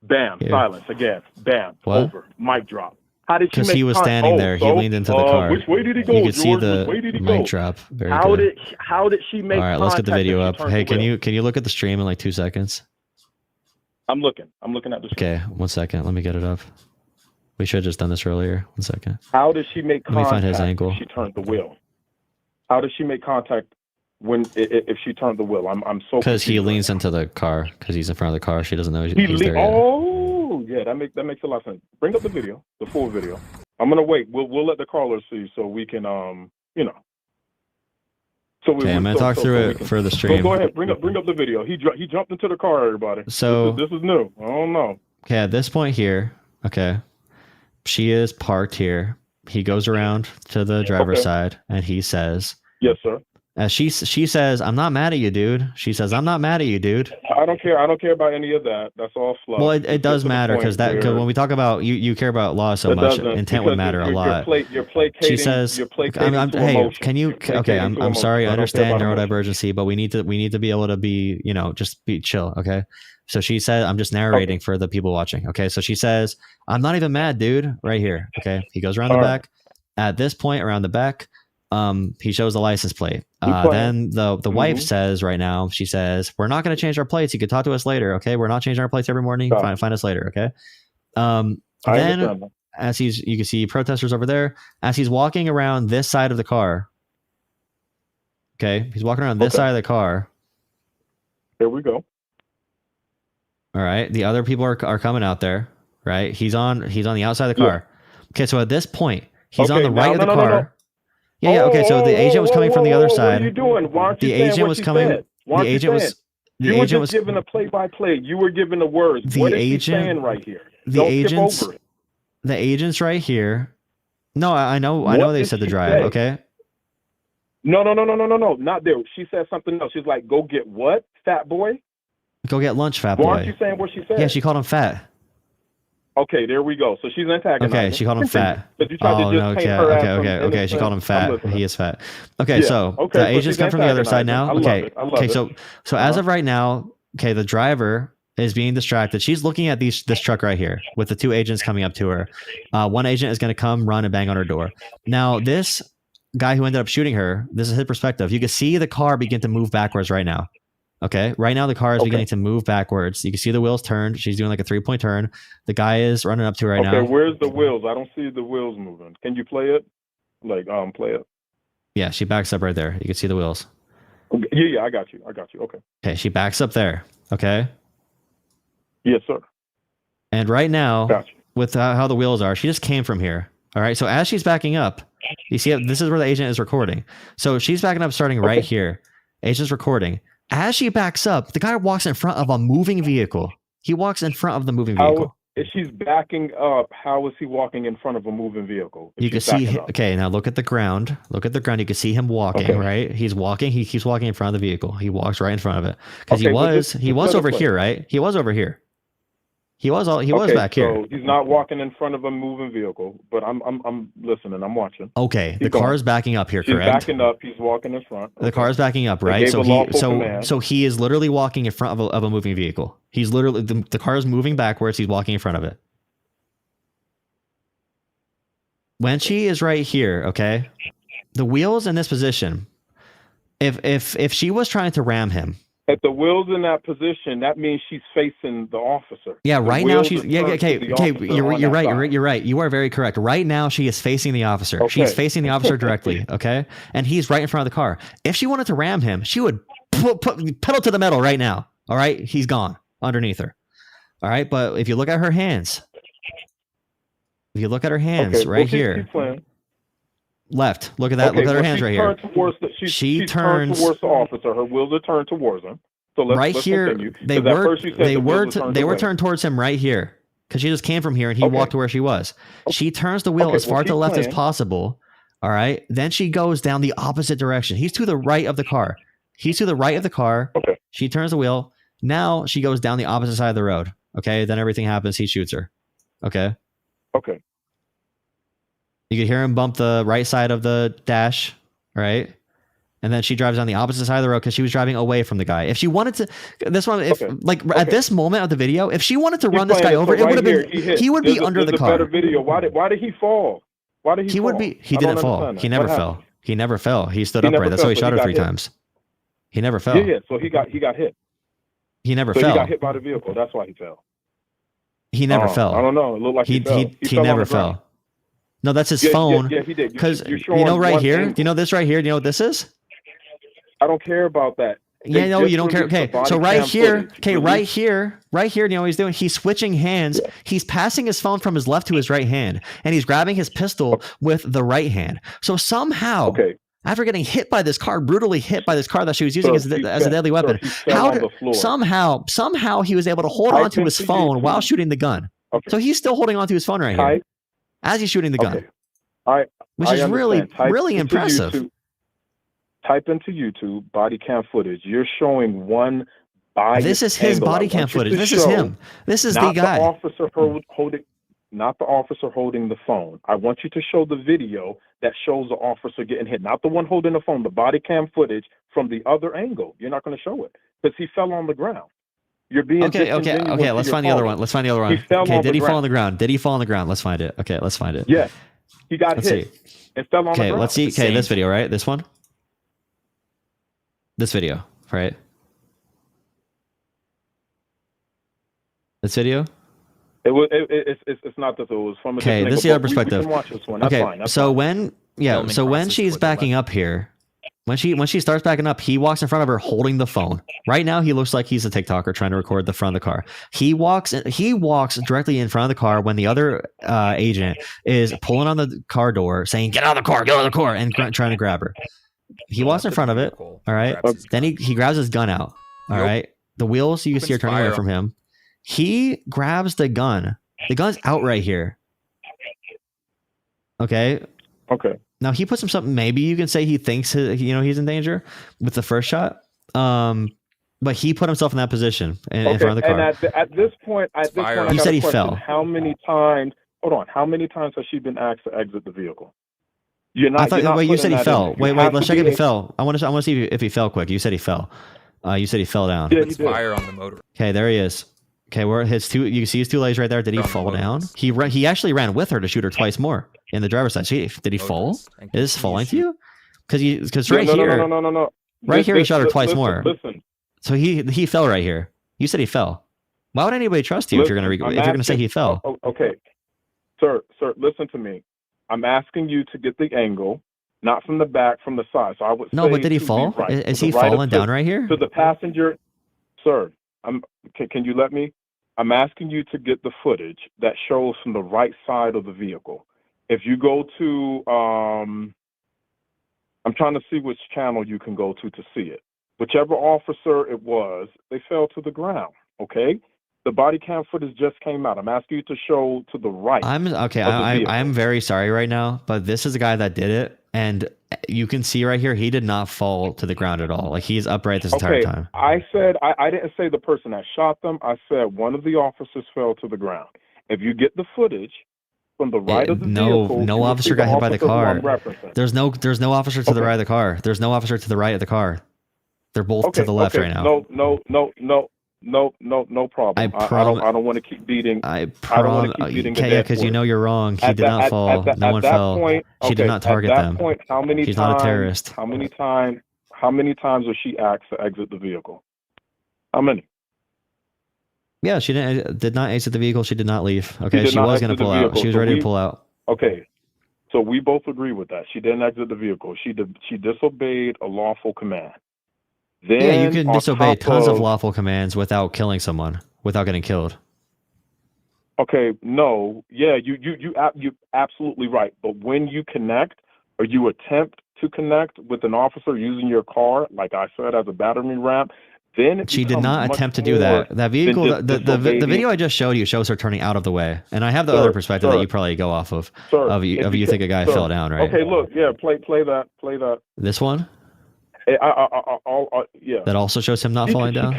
D: Bam, silence again. Bam, over. Mic drop. How did she
A: Because
D: make
A: he was
D: contact?
A: standing there. He leaned into the car.
D: Which way did he go,
A: You could
D: George?
A: see
D: Which way did
A: the
D: he
A: mic
D: go?
A: drop. Very
D: How
A: good.
D: did she make
A: All right, let's get the
D: contact
A: video
D: if
A: up.
D: she turned
A: Hey,
D: the wheel?
A: can you look at the stream in like 2 seconds?
D: I'm looking at the stream.
A: Okay, 1 second. Let me get it up. We should have just done this earlier. 1 second.
D: How did she make
A: Let me
D: contact
A: find his angle.
D: if she turned the wheel? How did she make contact if she turned the wheel? I'm so
A: Because he
D: confused
A: leans
D: right
A: into the car. Because he's in front of the car. She doesn't know he's
D: now.
A: there yet.
D: Oh, yeah, that makes a lot of sense. Bring up the video, the full video. I'm gonna wait. We'll let the callers see so we can you know. So
A: Okay, I'm gonna talk through it for the stream.
D: Go ahead, bring up the video. He jumped into the car, everybody.
A: So
D: this is new. I don't know.
A: Okay, at this point here, okay, she is parked here. He goes around to the driver's side and he says,
D: "Yes, sir."
A: As she says, "I'm not mad at you, dude." She says, "I'm not mad at you, dude."
D: I don't care about any of that. That's all fluff.
A: Well, it does matter because when we talk about you care about law so much, intent would matter a lot.
D: You're placating.
A: She says, "Hey, can you? Okay, I'm sorry. I understand neurodivergency, but we need to be able to be, just be chill." Okay. So she said, "I'm just narrating for the people watching." Okay. So she says, "I'm not even mad, dude." Right here. Okay. He goes around the back. At this point, around the back, he shows the license plate. Then the wife says right now, she says, "We're not going to change our plates. You can talk to us later. Okay. We're not changing our plates every morning. Find us later." Okay. Then as you can see protesters over there, as he's walking around this side of the car. Okay. He's walking around this side of the car.
D: Here we go.
A: All right. The other people are coming out there, right? He's on the outside of the car. Okay. So at this point, he's on the right of the car. No. Yeah. Okay. So the agent was coming from the other side.
D: What are you doing? Why aren't you
A: the
D: saying
A: agent
D: what
A: was
D: she
A: coming.
D: said?
A: The agent was. The
D: you
A: agent
D: were
A: was
D: just giving a play-by-play. You were giving the words.
A: The
D: what is
A: agent,
D: she saying right here?
A: The
D: Don't
A: agent's.
D: skip over it.
A: The agent's right here. No, I know. I know they said to drive. Okay.
D: No. Not there. She said something else. She's like, "Go get what, fat boy?
A: Go get lunch, fat boy."
D: Why aren't you saying what she said?
A: Yeah, she called him fat.
D: Okay, there we go. So she's antagonizing.
A: Okay, she called him fat.
D: But you tried to just paint her as
A: Okay. She called him fat. He is fat. Okay,
D: Yeah,
A: so
D: okay,
A: the
D: so
A: agents
D: she's
A: come from the other side now.
D: I love
A: Okay,
D: it. I love
A: okay.
D: it.
A: So as of right now, okay, the driver is being distracted. She's looking at this truck right here with the two agents coming up to her. One agent is going to come, run, and bang on her door. Now, this guy who ended up shooting her, this is his perspective. You can see the car begin to move backwards right now. Okay. Right now, the car is beginning to move backwards. You can see the wheels turned. She's doing like a 3-point turn. The guy is running up to her now.
D: Okay, where's the wheels? I don't see the wheels moving. Can you play it? Play it.
A: Yeah, she backs up right there. You can see the wheels.
D: Okay. Yeah, I got you. Okay.
A: Okay, she backs up there. Okay.
D: Yes, sir.
A: And right now, with how the wheels are, she just came from here. All right. So as she's backing up, you see, this is where the agent is recording. So she's backing up, starting right here. Agent's recording. As she backs up, the guy walks in front of a moving vehicle. He walks in front of the moving vehicle.
D: If she's backing up, how is he walking in front of a moving vehicle?
A: You can see. Okay, now look at the ground. Look at the ground. You can see him walking. Right. He's walking. He keeps walking in front of the vehicle. He walks right in front of it because he was over here. Right. He was over here. He was back here.
D: So he's not walking in front of a moving vehicle, but I'm listening. I'm watching.
A: Okay, the car is backing up here.
D: She's
A: correct.
D: Backing up. He's walking in front.
A: The car is backing up, right? So he is literally walking in front of a moving vehicle. He's literally the car is moving backwards. He's walking in front of it. When she is right here, okay, the wheels in this position. If she was trying to ram him.
D: If the wheel's in that position, that means she's facing the officer.
A: Yeah, right now she's okay. You're right. You're right. You are very correct. Right now she is facing the officer. Okay. She's facing the officer directly. Okay, and he's right in front of the car. If she wanted to ram him, she would put pedal to the metal right now. All right, he's gone underneath her. All right, but if you look at her hands, right here. Left. Look at that. Look at her hands right here. She turns towards
D: the officer. Her wheels are turned towards him. So let's
A: here.
D: Continue.
A: They were turned towards him right here because she just came from here and he walked to where she was. She turns the wheel as far to the left as possible. All right. Then she goes down the opposite direction. He's to the right of the car.
D: Okay.
A: She turns the wheel. Now she goes down the opposite side of the road. Okay. Then everything happens. He shoots her. Okay.
D: Okay.
A: You can hear him bump the right side of the dash, right? And then she drives on the opposite side of the road because she was driving away from the guy. If she wanted to, this one, if at this moment of the video, if she wanted to run this guy over, it would have been, he would be under the car.
D: Better video. Why did he fall? Why did he fall?
A: He didn't fall. He never fell. He never fell. He stood upright. That's why he shot her 3 times. He never fell.
D: Yeah. So he got hit.
A: He never fell.
D: He got hit by the vehicle. That's why he fell.
A: He never fell.
D: I don't know. It looked like he fell.
A: He never fell. No, that's his phone.
D: Yeah, he did.
A: Because you know right here, do you know this right here? Do you know what this is?
D: I don't care about that.
A: Yeah, no, you don't care. Okay, so right here, right here, you know what he's doing? He's switching hands. Yeah. He's passing his phone from his left to his right hand, and he's grabbing his pistol with the right hand. So somehow, after getting hit by this car, brutally hit by this car that she was using as a deadly weapon, somehow he was able to hold on to his phone while shooting the gun. Okay. So he's still holding on to his phone right here as he's shooting the gun, which is really impressive.
D: Type into YouTube body cam footage. You're showing one biased
A: This is his
D: angle.
A: body cam footage. This is him. This is the guy.
D: Not the officer holding the phone. I want you to show the video that shows the officer getting hit. Not the one holding the phone, the body cam footage from the other angle. You're not going to show it because he fell on the ground. You're being
A: okay. Let's find the other one. Okay, did he fall on the ground? Did he fall on the ground? Let's find it. Okay, let's find it.
D: Yeah, he got hit. It fell on the ground.
A: Okay, let's see. Okay, this video, right? This one. This video, right? This video?
D: It's not that it was from a
A: okay, this is the other perspective.
D: We can watch this one. That's fine. That's
A: so
D: fine.
A: when she's backing up here, when she starts backing up, he walks in front of her holding the phone. Right now, he looks like he's a TikToker trying to record the front of the car. He walks directly in front of the car when the other agent is pulling on the car door, saying, "Get out of the car," and trying to grab her. He walks in front of it. All right. Then he grabs his gun out. All right. The wheels you can see are turning away from him. He grabs the gun. The gun's out right here. Okay. Now he puts himself. Maybe you can say he thinks he's in danger with the first shot. But he put himself in that position in front of the car.
D: And at this point,
A: he said he fell.
D: How many times? Hold on. How many times has she been asked to exit the vehicle? Wait,
A: you said he fell. Wait, let's check if he fell. I want to see if he fell quick. You said he fell. You said he fell down.
D: Yeah,
C: It's fire on the motor.
A: Okay, there he is. Okay, where his two? You can see his 2 legs right there. Did he fall down? He actually ran with her to shoot her twice more in the driver's side. Did he fall? Is this falling to you? Because right here,
D: no.
A: Right here, he shot her twice more.
D: Listen.
A: So he fell right here. You said he fell. Why would anybody trust you if you're gonna say he fell?
D: Okay, sir, listen to me. I'm asking you to get the angle, not from the back, from the side. So I would
A: no, but did he fall? Is he falling down right here?
D: To the passenger, sir. Can you let me? I'm asking you to get the footage that shows from the right side of the vehicle. If you go to, I'm trying to see which channel you can go to see it. Whichever officer it was, they fell to the ground. Okay. The body cam footage just came out. I'm asking you to show to the right.
A: I'm very sorry right now, but this is the guy that did it, and you can see right here he did not fall to the ground at all. Like he's upright this entire time.
D: I said I didn't say the person that shot them. I said one of the officers fell to the ground. If you get the footage from the right of the vehicle,
A: no officer got hit by the car. There's no officer to the right of the car. There's no officer to the right of the car. They're both to the left right now.
D: No problem. I don't want to keep beating.
A: I don't want to keep beating the dead because you know you're wrong. He did not fall. No one fell. She did not target them. She's not a terrorist.
D: How many times was she asked to exit the vehicle? How many?
A: Yeah, she did not exit the vehicle. She did not leave. Okay, she was going to pull out. She was ready to pull out.
D: Okay, so we both agree with that. She didn't exit the vehicle. She disobeyed a lawful command. Then
A: you can disobey tons of lawful commands without killing someone, without getting killed.
D: Okay, no, yeah, you absolutely right. But when you connect or you attempt to connect with an officer using your car, like I said, as a battering ram, then
A: she did not attempt to do that. That vehicle, the video I just showed you shows her turning out of the way, and I have the other perspective that you probably go off of. You think a guy fell down, right?
D: Okay, look, yeah, play that.
A: This one.
D: Yeah.
A: That also shows him not falling down.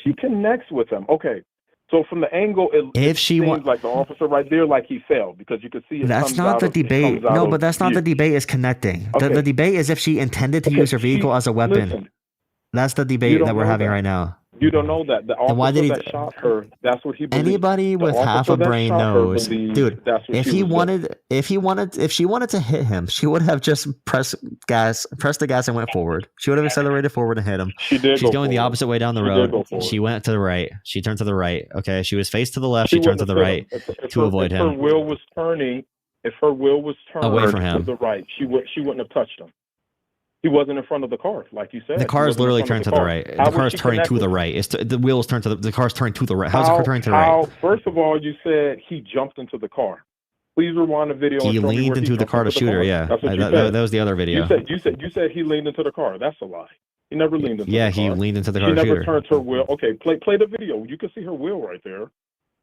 D: She connects with him. Okay. So from the angle,
A: if she
D: seems like the officer right there, like he failed, because you could see it.
A: That's not the debate. No, but that's not the debate. Is connecting.
D: Okay.
A: The debate is if she intended to use her vehicle as a weapon.
D: Listen,
A: that's the debate that we're having right now.
D: You don't know that. The officer that shot her, that's what he believes.
A: Anybody with half a brain knows, dude. If she wanted to hit him, she would have just pressed the gas and went forward. She would have accelerated forward and hit him.
D: She did.
A: She's going the opposite way down the road. She went to the right. She turned to the right. Okay. She was faced to the left. She turned to the right to avoid him.
D: If her wheel was turning
A: away from him
D: to the right, she wouldn't have touched him. He wasn't in front of the car, like you said.
A: The car is literally turned to the right. The car is turning to the right. The wheel is turned to the car's turning to the right. How's the car turning to the right?
D: First of all, you said he jumped into the car. Please rewind the video.
A: He leaned into the car to shoot her. Yeah, that was the other video.
D: You said he leaned into the car. That's a lie. He never leaned into the car.
A: Yeah, he leaned into the car to shoot her.
D: She never turned her wheel. Okay, play the video. You can see her wheel right there.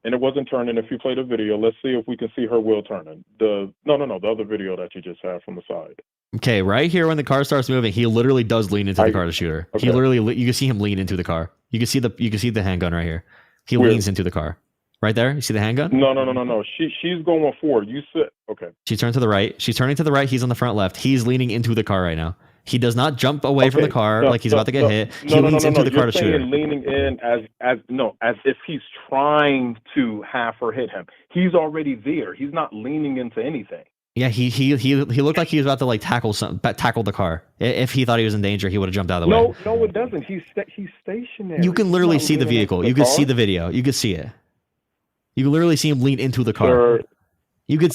D: And it wasn't turning. If you play the video, let's see if we can see her wheel turning. The other video that you just had from the side.
A: Okay, right here when the car starts moving, he literally does lean into the car to shoot her. Okay. You can see him lean into the car. You can see the handgun right here. He leans into the car. Right there, you see the handgun?
D: No. She's going forward. You said okay.
A: She turned to the right. She's turning to the right. He's on the front left. He's leaning into the car right now. He does not jump away from the car like he's about to get hit. He leans into the car to shoot her.
D: Leaning in as if he's trying to have her hit him. He's already there. He's not leaning into anything.
A: Yeah, he looked like he was about to like tackle the car. If he thought he was in danger, he would have jumped out of the way.
D: No, it doesn't. He's stationary.
A: You can literally see the vehicle. You can see the video. You can see it. You can literally see him lean into the car.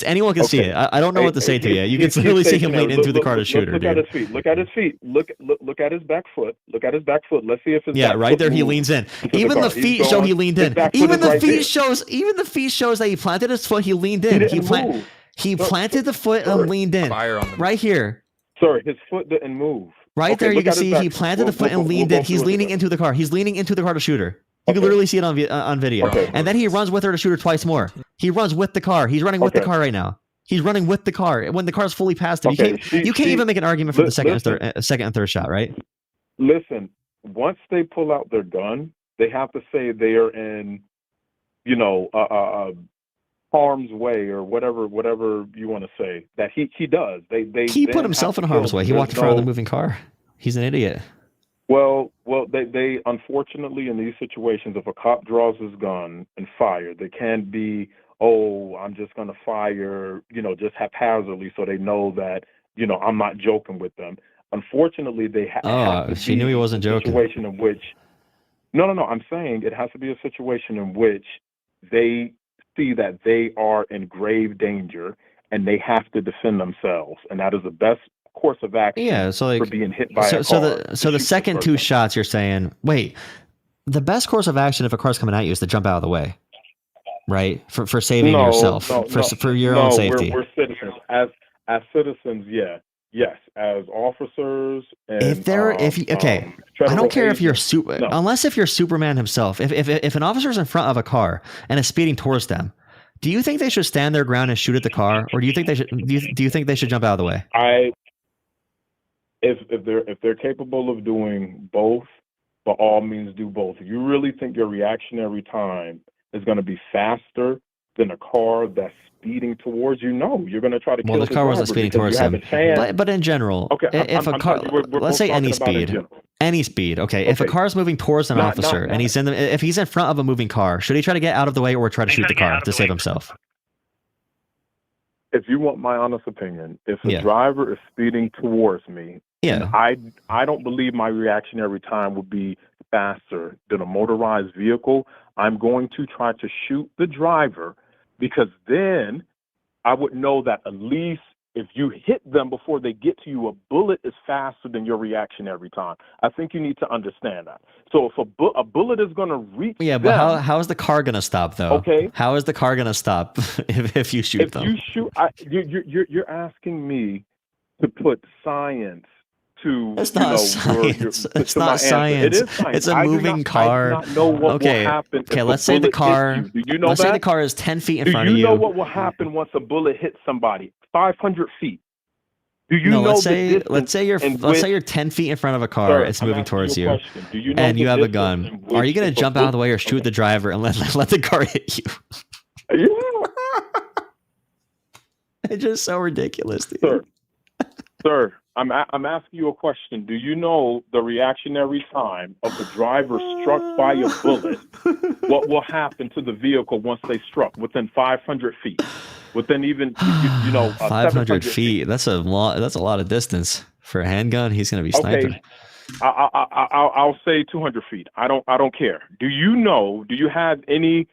A: Anyone can see it. I don't know what to say to you. You can literally see him lean into the car to shoot her.
D: Look at his feet. Look at his feet. Look at his back foot. Look at his back foot. Let's see if his back
A: right there he leans in. Even the feet show he leaned in. Even the feet shows that he planted his foot. He leaned in. He planted the foot and leaned in. Right here.
D: Sorry, his foot didn't move.
A: Right there you can see he planted the foot and leaned in. He's leaning into the car. He's leaning into the car to shoot her. You can literally see it on video.
D: Okay.
A: And then he runs with her to shoot her twice more. He runs with the car. He's running with the car right now. He's running with the car. When the car's fully past him, you can't even make an argument for the second and third shot, right?
D: Listen, once they pull out their gun, they have to say they are in, harm's way or whatever you want to say. That he does. He
A: put himself in harm's way. He walked in front of the moving car. He's an idiot.
D: Well, they unfortunately in these situations, if a cop draws his gun and fires, they can't be, I'm just going to fire, just haphazardly so they know that, I'm not joking with them. Unfortunately, they have.
A: She knew he wasn't joking.
D: Situation in which, no, I'm saying it has to be a situation in which they see that they are in grave danger and they have to defend themselves, and that is the best course of action for being hit by a car.
A: So the second two shots you're saying, wait, the best course of action if a car's coming at you is to jump out of the way, right? For saving yourself, for your own safety.
D: We're citizens. As citizens, yes. As officers, and
A: I don't care if you're unless if you're Superman himself. If an officer's in front of a car and is speeding towards them, do you think they should stand their ground and shoot at the car, or do you think they should? Do you think they should jump out of the way?
D: If they're capable of doing both, by all means do both. If you really think your reactionary time is going to be faster than a car that's speeding towards you, no, you're going to try to kill the
A: car wasn't speeding towards him. But in general, let's say any speed. Okay, if a car is moving towards an officer and if he's in front of a moving car, should he try to get out of the way or try to shoot the car to save himself?
D: If you want my honest opinion, if a driver is speeding towards me, I don't believe my reactionary time would be faster than a motorized vehicle. I'm going to try to shoot the driver, because then I would know that at least if you hit them before they get to you, a bullet is faster than your reactionary time. I think you need to understand that. So if a bullet is going to reach them,
A: but how is the car going to stop though?
D: Okay,
A: how is the car going to stop if you shoot them?
D: You're asking me to put science to.
A: It's not science. It's not science.
D: It is science.
A: It's a moving car.
D: I do not know what will happen.
A: Okay, let's say the car. Let's say the car is 10 feet in front of you.
D: Do you know what will happen once a bullet hits somebody? 500 feet. Do you
A: No,
D: know
A: let's
D: the
A: say
D: distance in
A: let's
D: which,
A: say you're 10 feet in front of a car.
D: sir,
A: It's
D: I'm
A: moving
D: asking you a
A: towards you,
D: question. Do you know
A: and
D: the
A: you have a
D: distance
A: gun.
D: in
A: Are
D: which
A: you gonna
D: if a
A: jump out of the way or shoot
D: okay.
A: the driver and let the car hit you?
D: Yeah,
A: It's just so ridiculous, dude.
D: sir, I'm asking you a question. Do you know the reactionary time of the driver struck by a bullet? What will happen to the vehicle once they struck within 500 feet? Within even
A: 500
D: 700 feet.
A: feet. That's a lot. That's a lot of distance for a handgun. He's gonna be sniping.
D: Okay, I'll say 200 feet. I don't care. Do you know? Do you have any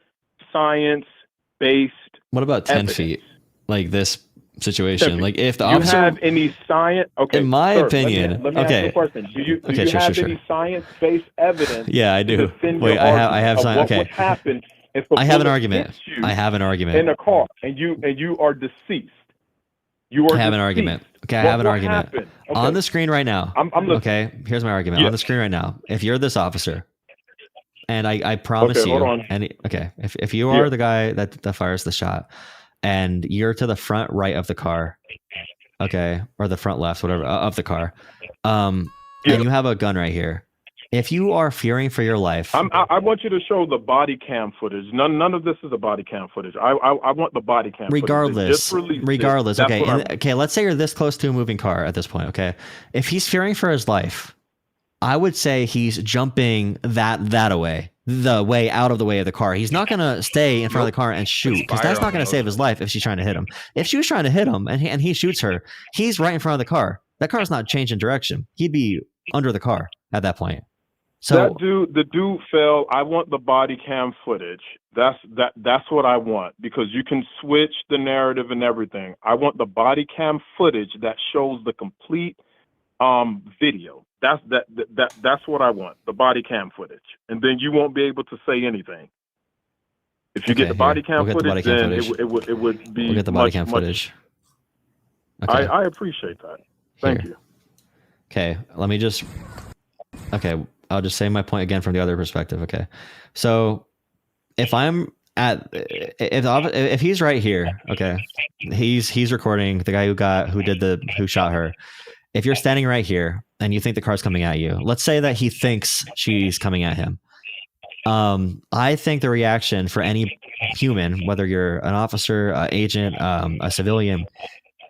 D: science-based
A: What about 10
D: evidence?
A: feet? Like this situation. Like if the
D: Do you
A: officer,
D: have any science? Okay,
A: in my
D: sir,
A: opinion,
D: let me ask you a question. Do you
A: sure,
D: have
A: sure.
D: any science-based evidence
A: Yeah, I
D: to
A: do.
D: defend
A: Wait,
D: your
A: I
D: argument
A: have
D: of
A: some.
D: what
A: Okay,
D: would happen if a
A: I have an
D: bullet
A: argument.
D: hits you
A: I have an
D: in
A: argument.
D: a car and you are deceased? You are
A: I have an
D: deceased.
A: argument. Okay, I
D: What
A: have an
D: will
A: argument.
D: happen?
A: On
D: Okay,
A: the screen right now.
D: I'm listening.
A: Okay, here's my argument.
D: Yeah.
A: On the screen right now. If you're this officer, and I promise
D: Okay,
A: you,
D: hold on.
A: and okay, if you are the guy that fires the shot, and you're to the front right of the car, okay, or the front left, whatever, of the car, and you have a gun right here. If you are fearing for your life,
D: I want you to show the body cam footage. None of this is a body cam footage. I want the body cam
A: regardless,
D: footage.
A: regardless. Okay, okay. Let's say you're this close to a moving car at this point. Okay, if he's fearing for his life, I would say he's jumping that away, the way out of the way of the car. He's not gonna stay in front of the car and shoot because that's not gonna save his life if she's trying to hit him. If she was trying to hit him and he shoots her, he's right in front of the car. That car's not changing direction. He'd be under the car at that point. So
D: the dude fell. I want the body cam footage. That's what I want, because you can switch the narrative and everything. I want the body cam footage that shows the complete video. That's what I want. The body cam footage, and then you won't be able to say anything. If you get the body cam footage, then it would be.
A: We'll get the body cam footage.
D: Okay. I appreciate that. Thank you.
A: Okay, let me just. Okay, I'll just say my point again from the other perspective. Okay, so if I'm at if he's right here, okay, he's recording the guy who shot her. If you're standing right here and you think the car's coming at you, let's say that he thinks she's coming at him. I think the reaction for any human, whether you're an officer, an agent, a civilian,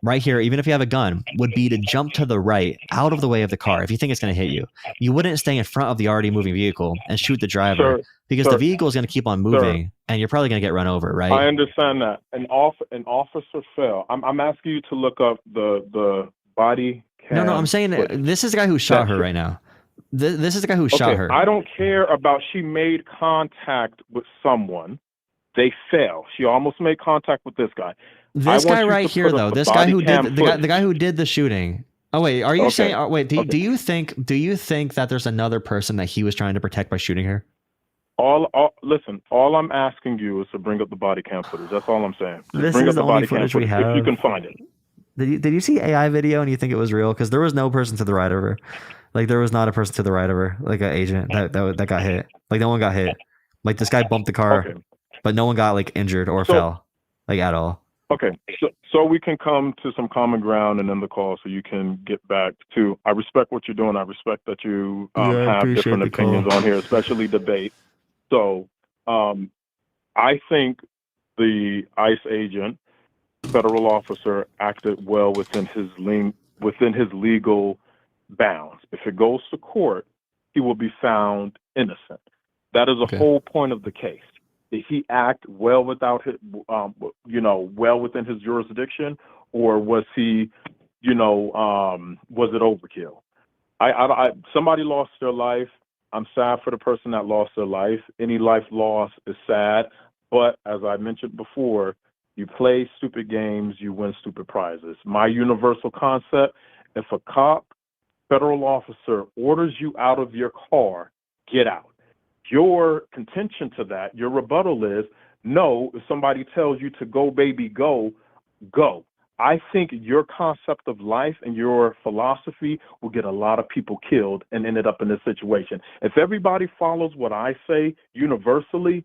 A: right here, even if you have a gun, would be to jump to the right, out of the way of the car. If you think it's going to hit you, you wouldn't stay in front of the already moving vehicle and shoot the driver, because the vehicle is going to keep on moving and you're probably going to get run over, right?
D: I understand that. An officer fell. I'm asking you to look up the body cam.
A: No, I'm saying this is the guy who shot her right now. This is the guy who shot her.
D: I don't care about she made contact with someone. They fell. She almost made contact with this guy.
A: This guy right here, though. This guy who did the guy who did the shooting. Oh wait, are you saying? Wait, do you think that there's another person that he was trying to protect by shooting her?
D: Listen. All I'm asking you is to bring up the body cam footage. That's all I'm saying.
A: This is the only footage we have.
D: If you can find it.
A: Did you see AI video and you think it was real? Because there was no person to the right of her. Like there was not a person to the right of her, like an agent that got hit. Like no one got hit. Like this guy bumped the car, but no one got like injured or fell, like at all.
D: Okay, so we can come to some common ground and end the call, so you can get back to. I respect what you're doing. I respect that you have different opinions on here, especially debate. So, I think the ICE agent, federal officer, acted well within his legal bounds. If it goes to court, he will be found innocent. That is the whole point of the case. Did he act well without his, well within his jurisdiction, or was he, was it overkill? Somebody lost their life. I'm sad for the person that lost their life. Any life loss is sad, but as I mentioned before, you play stupid games, you win stupid prizes. My universal concept: if a cop, federal officer orders you out of your car, get out. Your contention to that, your rebuttal is, no, if somebody tells you to go, baby, go, go. I think your concept of life and your philosophy will get a lot of people killed and ended up in this situation. If everybody follows what I say universally,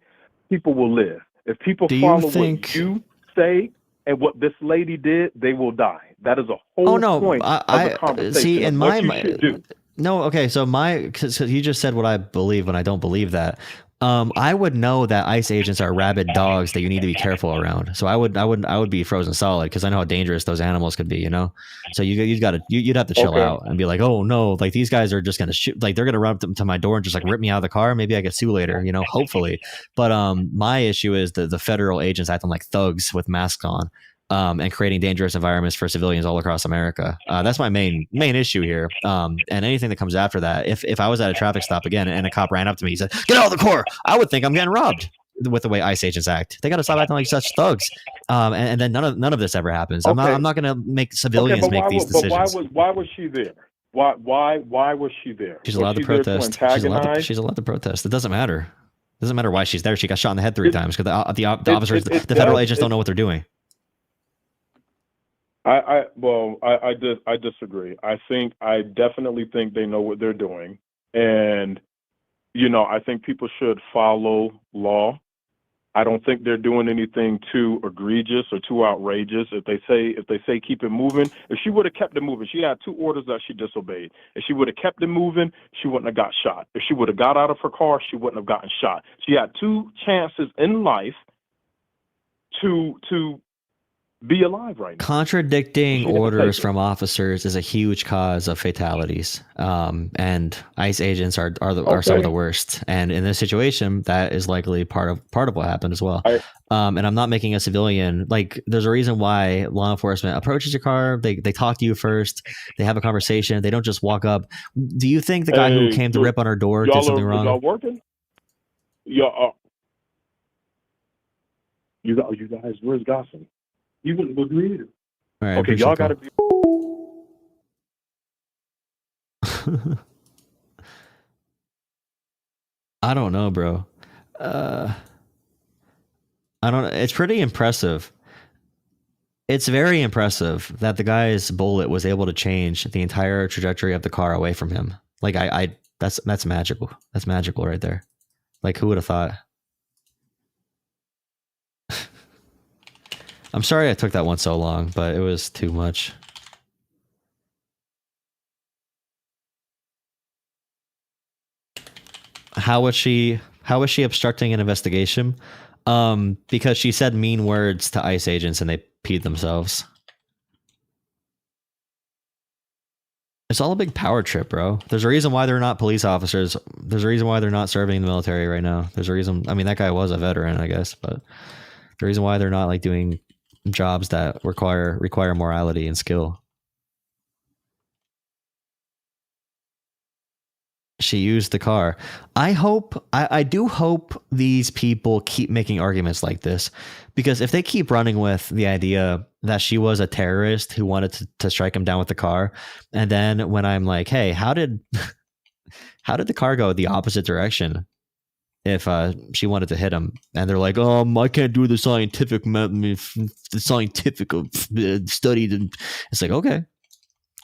D: people will live. If people follow what you say and what this lady did, they will die. That is a whole point of the conversation
A: see in
D: of
A: my
D: what you should do.
A: No, okay, so because you just said what I believe when I don't believe that. I would know that ICE agents are rabid dogs that you need to be careful around. So I would be frozen solid because I know how dangerous those animals could be. You know, so you'd have to chill out and be like, oh no, like these guys are just gonna shoot, like they're gonna run up to my door and just like rip me out of the car. Maybe I get sue later. You know, hopefully. But my issue is the federal agents acting like thugs with masks on. And creating dangerous environments for civilians all across America. That's my main issue here. And anything that comes after that, if I was at a traffic stop again and a cop ran up to me, he said, "Get out of the car," I would think I'm getting robbed. With the way ICE agents act, they got to stop acting like such thugs. And then none of this ever happens. I'm not going to make civilians make these decisions.
D: But why was she there? Why was she there?
A: She's allowed to protest. She's allowed to protest. It doesn't matter. It doesn't matter why she's there. She got shot in the head 3 times because the officers, the federal agents don't know what they're doing.
D: I disagree. I definitely think they know what they're doing, and I think people should follow law. I don't think they're doing anything too egregious or too outrageous. If they say keep it moving, if she would have kept it moving, she had 2 orders that she disobeyed. If she would have kept it moving, she wouldn't have got shot. If she would have got out of her car, she wouldn't have gotten shot. She had 2 chances in life to be alive right now.
A: Contradicting orders from officers is a huge cause of fatalities. And ICE agents are some of the worst. And in this situation, that is likely part of what happened as well. And I'm not making a civilian, like, there's a reason why law enforcement approaches your car. They talk to you first. They have a conversation. They don't just walk up. Do you think the guy who came to rip on our door did something wrong?
D: Y'all working? You guys, where's Gossam? You wouldn't agree either.
A: All right,
D: okay, y'all got to be.
A: I don't know, bro. I don't. It's pretty impressive. It's very impressive that the guy's bullet was able to change the entire trajectory of the car away from him. Like that's magical. That's magical right there. Like, who would have thought? I'm sorry I took that one so long, but it was too much. How was she obstructing an investigation? Because she said mean words to ICE agents and they peed themselves. It's all a big power trip, bro. There's a reason why they're not police officers. There's a reason why they're not serving in the military right now. There's a reason. I mean, that guy was a veteran, I guess, but the reason why they're not like doing jobs that require morality and skill. She used the car. I do hope these people keep making arguments like this, because if they keep running with the idea that she was a terrorist who wanted to strike him down with the car, and then when I'm like, hey, how did the car go the opposite direction if she wanted to hit him, and they're like, I can't do the scientific study. It's like, okay,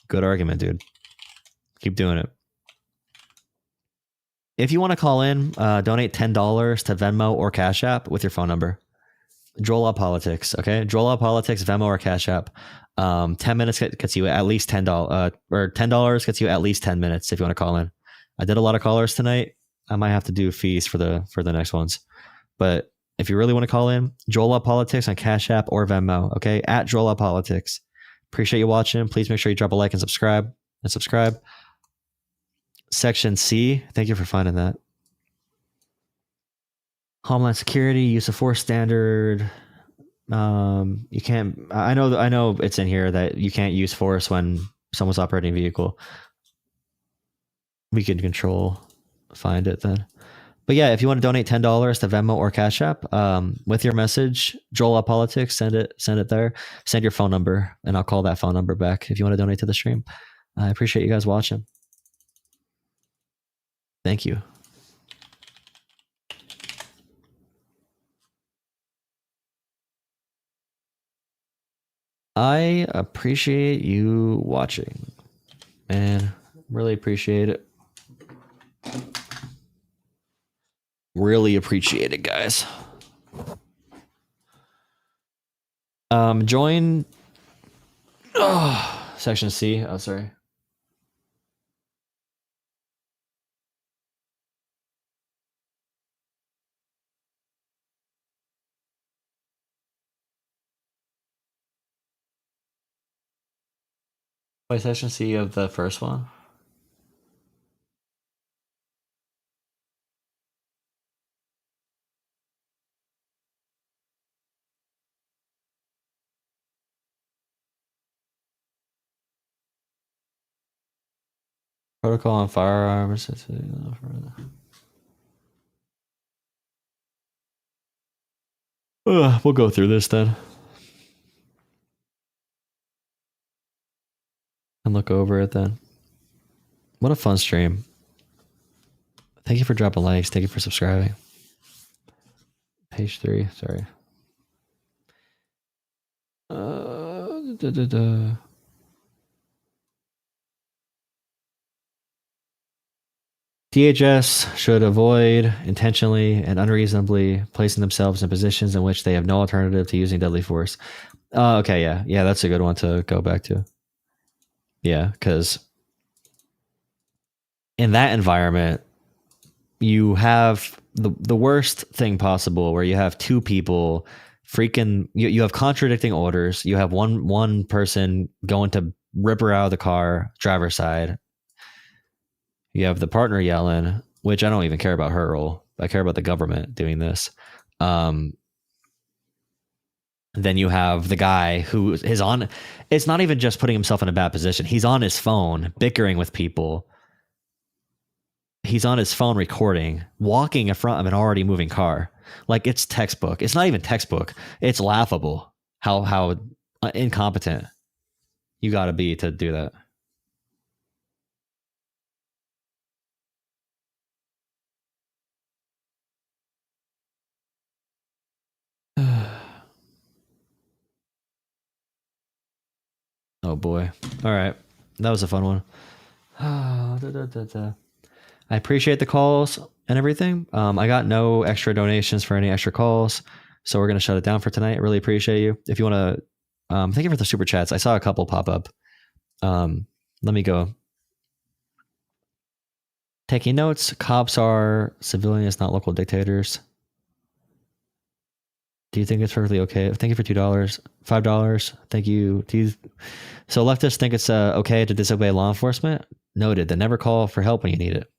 A: good argument, dude. Keep doing it. If you want to call in, donate $10 to Venmo or Cash App with your phone number. Droll Out Politics, okay? Droll Out Politics, Venmo or Cash App. 10 minutes gets you at least $10, or $10 gets you at least 10 minutes if you want to call in. I did a lot of callers tonight. I might have to do fees for the next ones. But if you really want to call in, Droll Out Politics on Cash App or Venmo, okay? At Droll Out Politics. Appreciate you watching. Please make sure you drop a like and subscribe. Section C, thank you for finding that. Homeland Security, use of force standard. You can't. I know it's in here that you can't use force when someone's operating a vehicle. We can find it then. But yeah, if you want to donate $10 to Venmo or Cash App, with your message, Droll Out Politics, send it there. Send your phone number, and I'll call that phone number back if you want to donate to the stream. I appreciate you guys watching. Thank you. I appreciate you watching, man. Really appreciate it. Really appreciate it, guys. Join Oh, section C. Oh, sorry. Wait, section C of the first one? Protocol on firearms. We'll go through this then. And look over it then. What a fun stream. Thank you for dropping likes. Thank you for subscribing. Page 3. Sorry. DHS should avoid intentionally and unreasonably placing themselves in positions in which they have no alternative to using deadly force. Okay, yeah, that's a good one to go back to. Yeah, because in that environment, you have the worst thing possible, where you have two people freaking. You have contradicting orders. You have one person going to rip her out of the car, driver's side. You have the partner yelling, which I don't even care about her role. I care about the government doing this. Then you have the guy who is on. It's not even just putting himself in a bad position. He's on his phone bickering with people. He's on his phone recording, walking in front of an already moving car. Like, it's textbook. It's not even textbook. It's laughable how incompetent you got to be to do that. Oh boy. All right. That was a fun one. I appreciate the calls and everything. I got no extra donations for any extra calls, so we're going to shut it down for tonight. I really appreciate you. If you want to, thank you for the super chats. I saw a couple pop up. Let me go. Taking notes. Cops are civilians, not local dictators. Do you think it's perfectly okay? Thank you for $2, $5. Thank you. So leftists think it's okay to disobey law enforcement? Noted. They never call for help when you need it.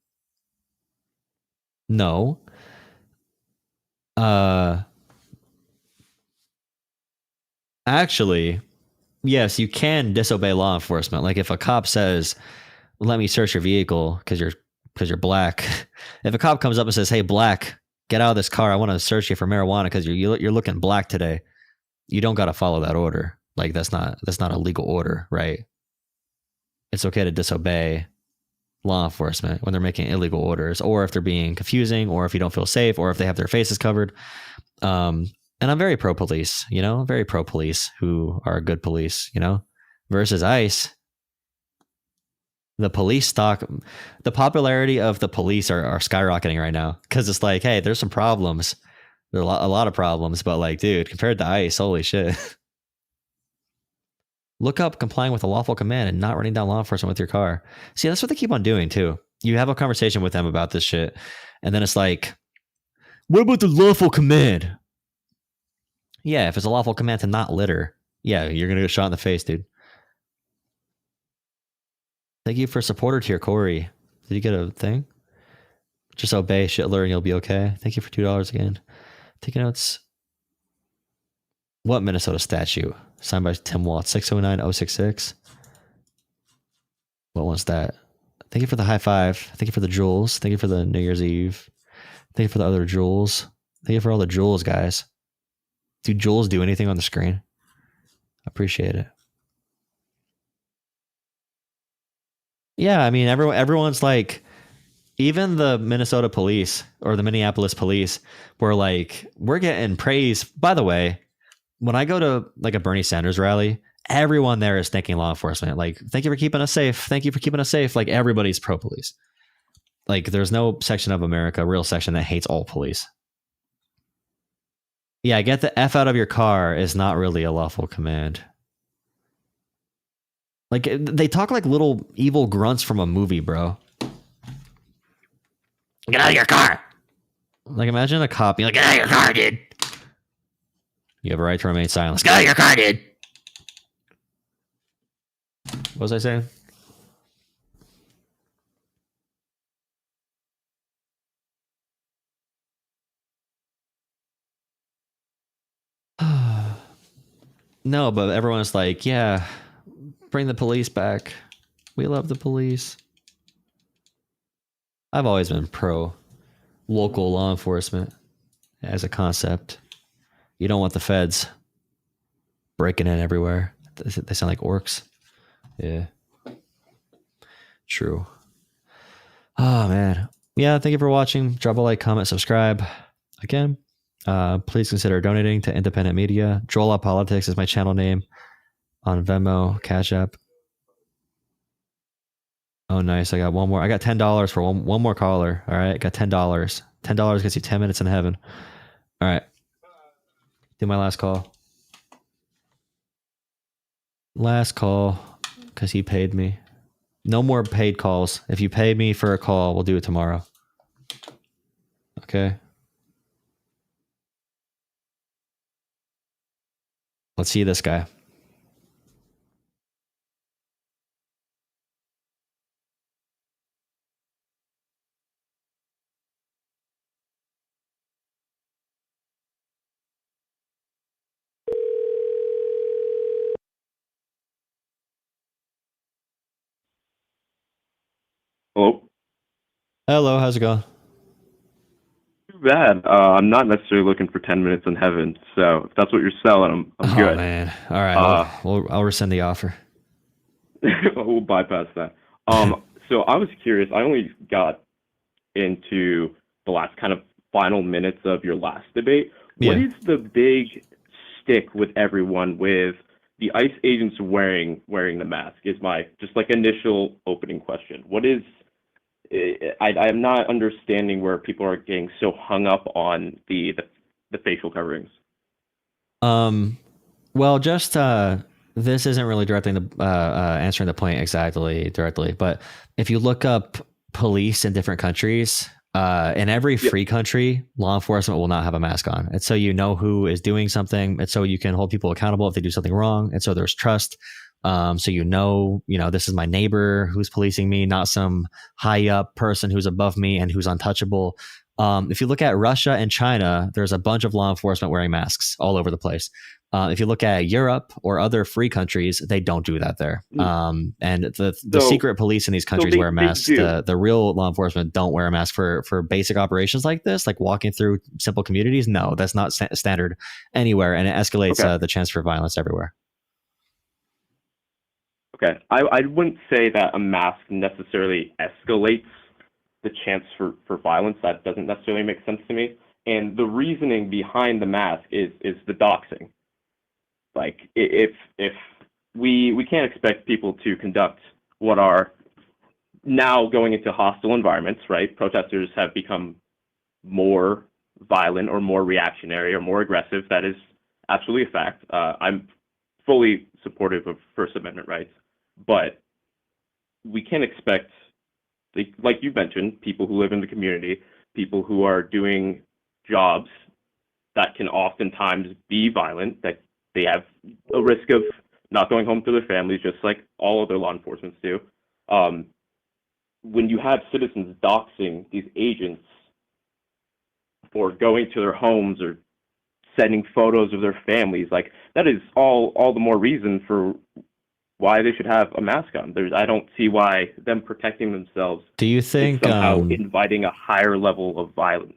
A: No. Actually, yes, you can disobey law enforcement. Like, if a cop says, "Let me search your vehicle because you're black." If a cop comes up and says, "Hey, black, get out of this car. I want to search you for marijuana because you're looking black today," you don't got to follow that order. Like, that's not a legal order, right? It's okay to disobey law enforcement when they're making illegal orders, or if they're being confusing, or if you don't feel safe, or if they have their faces covered. And I'm very pro police, very pro police who are good police, versus ICE. The police stock, the popularity of the police are skyrocketing right now, because it's like, hey, there's some problems. There are a lot of problems, but like, dude, compared to ICE, holy shit. Look up complying with a lawful command and not running down law enforcement with your car. See, that's what they keep on doing too. You have a conversation with them about this shit, and then it's like, what about the lawful command? Yeah, if it's a lawful command to not litter, yeah, you're gonna get shot in the face, dude. Thank you for supporter tier, Corey. Did you get a thing? Just obey Shitler and you'll be okay. Thank you for $2 again. Taking notes. What Minnesota statute? Signed by Tim Walt, 609066. What one's that? Thank you for the high five. Thank you for the jewels. Thank you for the New Year's Eve. Thank you for the other jewels. Thank you for all the jewels, guys. Do jewels do anything on the screen? Appreciate it. Yeah, I mean, everyone's like, even the Minnesota police or the Minneapolis police were like, we're getting praise. By the way, when I go to like a Bernie Sanders rally, everyone there is thanking law enforcement. Like, thank you for keeping us safe. Thank you for keeping us safe. Like, everybody's pro police. Like, there's no section of America, real section, that hates all police. Yeah, get the F out of your car is not really a lawful command. Like they talk like little evil grunts from a movie, bro. Get out of your car. Like imagine a cop being like, get out of your car, dude. You have a right to remain silent. Get out of your car, dude. What was I saying? No, but everyone's like, yeah, bring the police back. We love the police. I've always been pro local law enforcement as a concept. You don't want the feds breaking in everywhere. They sound like orcs. Yeah. True. Oh, man. Yeah, thank you for watching. Drop a like, comment, subscribe. Again, please consider donating to independent media. Drola Politics is my channel name on Venmo, Cash App. Oh, nice. I got one more. I got $10 for one more caller. All right. Got $10. $10 gets you 10 minutes in heaven. All right. Do my last call. Last call because he paid me. No more paid calls. If you pay me for a call, we'll do it tomorrow. Okay. Let's see this guy.
C: Hello.
A: Hello, how's it going?
C: Too bad. I'm not necessarily looking for 10 minutes in heaven, so if that's what you're selling, I'm good.
A: Oh, man. All right. I'll rescind the offer.
C: We'll bypass that. So I was curious. I only got into the last kind of final minutes of your last debate. What is the big stick with everyone with the ICE agents wearing the mask? Is my just like initial opening question. What is I'm not understanding where people are getting so hung up on the facial coverings.
A: Well, just this isn't really directing the answering the point exactly directly, but if you look up police in different countries, in every free country, law enforcement will not have a mask on. And so you know who is doing something. And so you can hold people accountable if they do something wrong. And so there's trust. So you know, this is my neighbor who's policing me, not some high up person who's above me and who's untouchable. If you look at Russia and China, there's a bunch of law enforcement wearing masks all over the place. If you look at Europe or other free countries, they don't do that there. And the secret police in these countries wear masks. The real law enforcement don't wear a mask for basic operations like this, like walking through simple communities. No, that's not standard anywhere, and it escalates the chance for violence everywhere.
C: Okay, I wouldn't say that a mask necessarily escalates the chance for violence. That doesn't necessarily make sense to me. And the reasoning behind the mask is the doxing. Like if we can't expect people to conduct what are now going into hostile environments, right? Protesters have become more violent or more reactionary or more aggressive. That is absolutely a fact. I'm fully supportive of First Amendment rights, but we can't expect, like you mentioned, people who live in the community, people who are doing jobs that can oftentimes be violent, that they have a risk of not going home to their families, just like all other law enforcement do. When you have citizens doxing these agents for going to their homes or sending photos of their families, like that is all the more reason for why they should have a mask on. I don't see why them protecting themselves is somehow inviting a higher level of violence.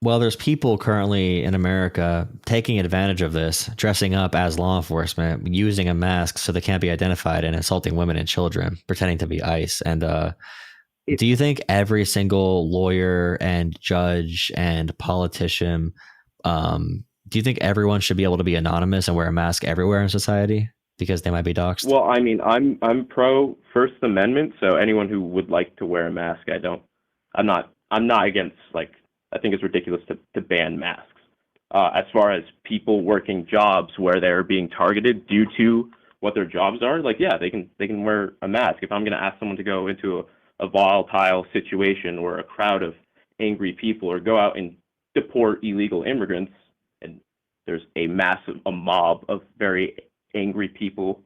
A: Well, there's people currently in America taking advantage of this, dressing up as law enforcement, using a mask so they can't be identified, and insulting women and children, pretending to be ICE. And do you think every single lawyer and judge and politician, do you think everyone should be able to be anonymous and wear a mask everywhere in society because they might be doxxed?
C: Well, I mean, I'm pro First Amendment, so anyone who would like to wear a mask, I'm not against, like, I think it's ridiculous to ban masks. As far as people working jobs where they're being targeted due to what their jobs are, like, yeah, they can wear a mask. If I'm going to ask someone to go into a volatile situation or a crowd of angry people or go out and deport illegal immigrants, and there's a mob of very angry people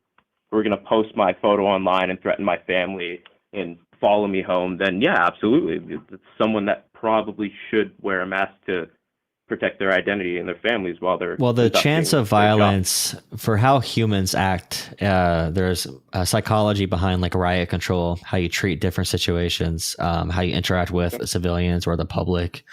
C: who are going to post my photo online and threaten my family and follow me home, then yeah, absolutely. It's someone that probably should wear a mask to protect their identity and their families while they're
A: the chance of
C: their job.
A: violence for how humans act, there's a psychology behind like riot control, how you treat different situations, how you interact with civilians or the public,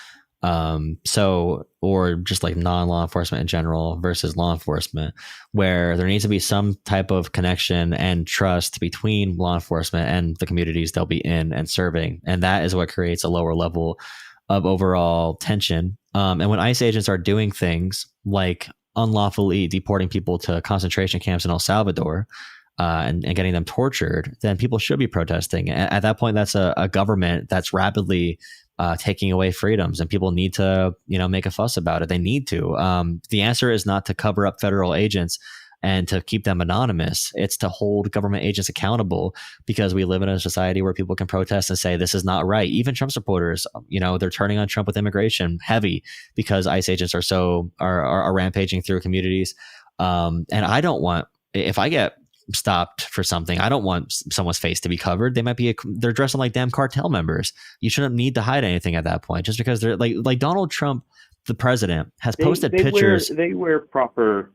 A: or just like non-law enforcement in general versus law enforcement, where there needs to be some type of connection and trust between law enforcement and the communities they'll be in and serving, and that is what creates a lower level of overall tension. And when ICE agents are doing things like unlawfully deporting people to concentration camps in El Salvador, and getting them tortured, then people should be protesting. At that point, that's a government that's rapidly taking away freedoms, and people need to, make a fuss about it. They need to. The answer is not to cover up federal agents and to keep them anonymous. It's to hold government agents accountable, because we live in a society where people can protest and say this is not right. Even Trump supporters, they're turning on Trump with immigration heavy because ICE agents are rampaging through communities. And I don't want, if I get stopped for something, I don't want someone's face to be covered. They're dressing like damn cartel members. You shouldn't need to hide anything at that point, just because they're like Donald Trump, the president, has posted pictures.
C: They wear proper.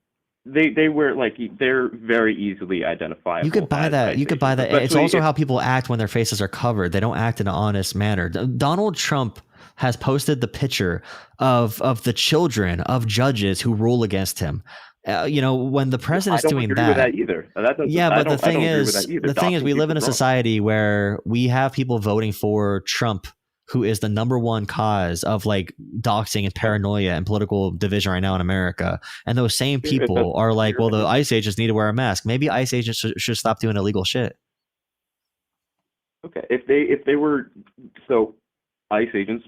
C: They wear, like, they're very easily identifiable.
A: You could buy that. It's also how people act when their faces are covered. They don't act in an honest manner. Donald Trump has posted the picture of the children of judges who rule against him. When the president's doing that,
C: with that either.
A: But the thing is, we live in a society where we have people voting for Trump, who is the number one cause of like doxing and paranoia and political division right now in America. And those same people are like, well, the ICE agents need to wear a mask. Maybe ICE agents should stop doing illegal shit.
C: Okay, if they were, so ICE agents,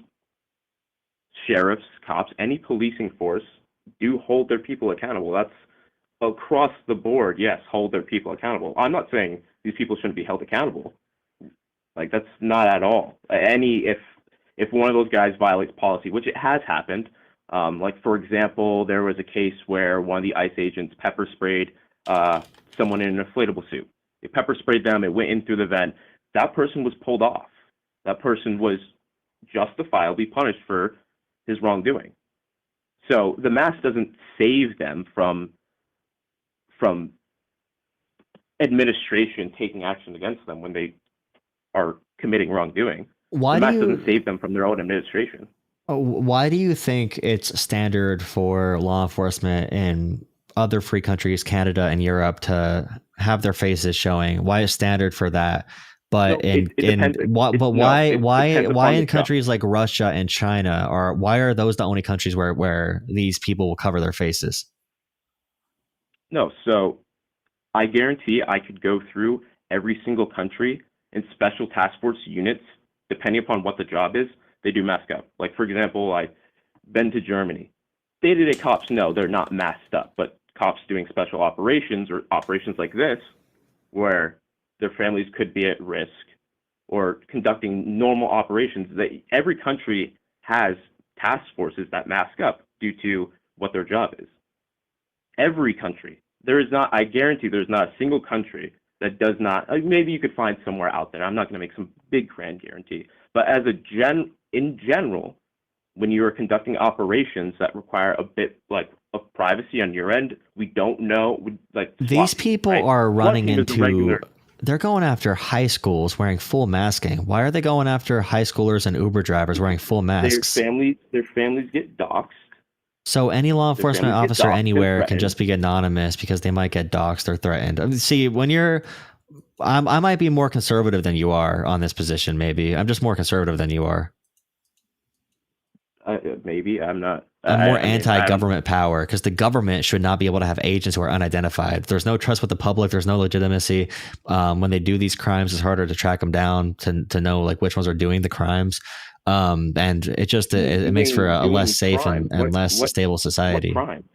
C: sheriffs, cops, any policing force do hold their people accountable. That's across the board. Yes, hold their people accountable. I'm not saying these people shouldn't be held accountable. Like, that's not at all. If one of those guys violates policy, which it has happened, like, for example, there was a case where one of the ICE agents pepper sprayed someone in an inflatable suit. They pepper sprayed them. It went in through the vent. That person was pulled off. That person was justifiably punished for his wrongdoing. So the mask doesn't save them from administration taking action against them when they are committing wrongdoing. The mask doesn't save them from their own administration.
A: Why do you think it's standard for law enforcement in other free countries, Canada and Europe, to have their faces showing? Why is standard for that? But why in countries like Russia and China, or why are those the only countries where these people will cover their faces?
C: No, so I guarantee I could go through every single country and special task force units, depending upon what the job is, they do mask up. Like, for example, I've been to Germany. Day-to-day cops, no, they're not masked up, but cops doing special operations or operations like this, where their families could be at risk, or conducting normal operations, every country has task forces that mask up due to what their job is. Every country. I guarantee there's not a single country that does not. Maybe you could find somewhere out there. I'm not going to make some big grand guarantee, but in general, when you are conducting operations that require a bit like of privacy on your end, we don't know.
A: These people are running into. They're going after high schools wearing full masking. Why are they going after high schoolers and Uber drivers wearing full masks?
C: Their families get doxxed.
A: So any law enforcement officer anywhere can just be anonymous because they might get doxxed or threatened. See, I might be more conservative than you are on this position. Maybe I'm just more conservative than you are.
C: Maybe I'm not.
A: I'm more anti-government power, because the government should not be able to have agents who are unidentified. There's no trust with the public. There's no legitimacy. When they do these crimes, it's harder to track them down to know like which ones are doing the crimes. And it makes for a less safe and less stable society.
C: What crimes?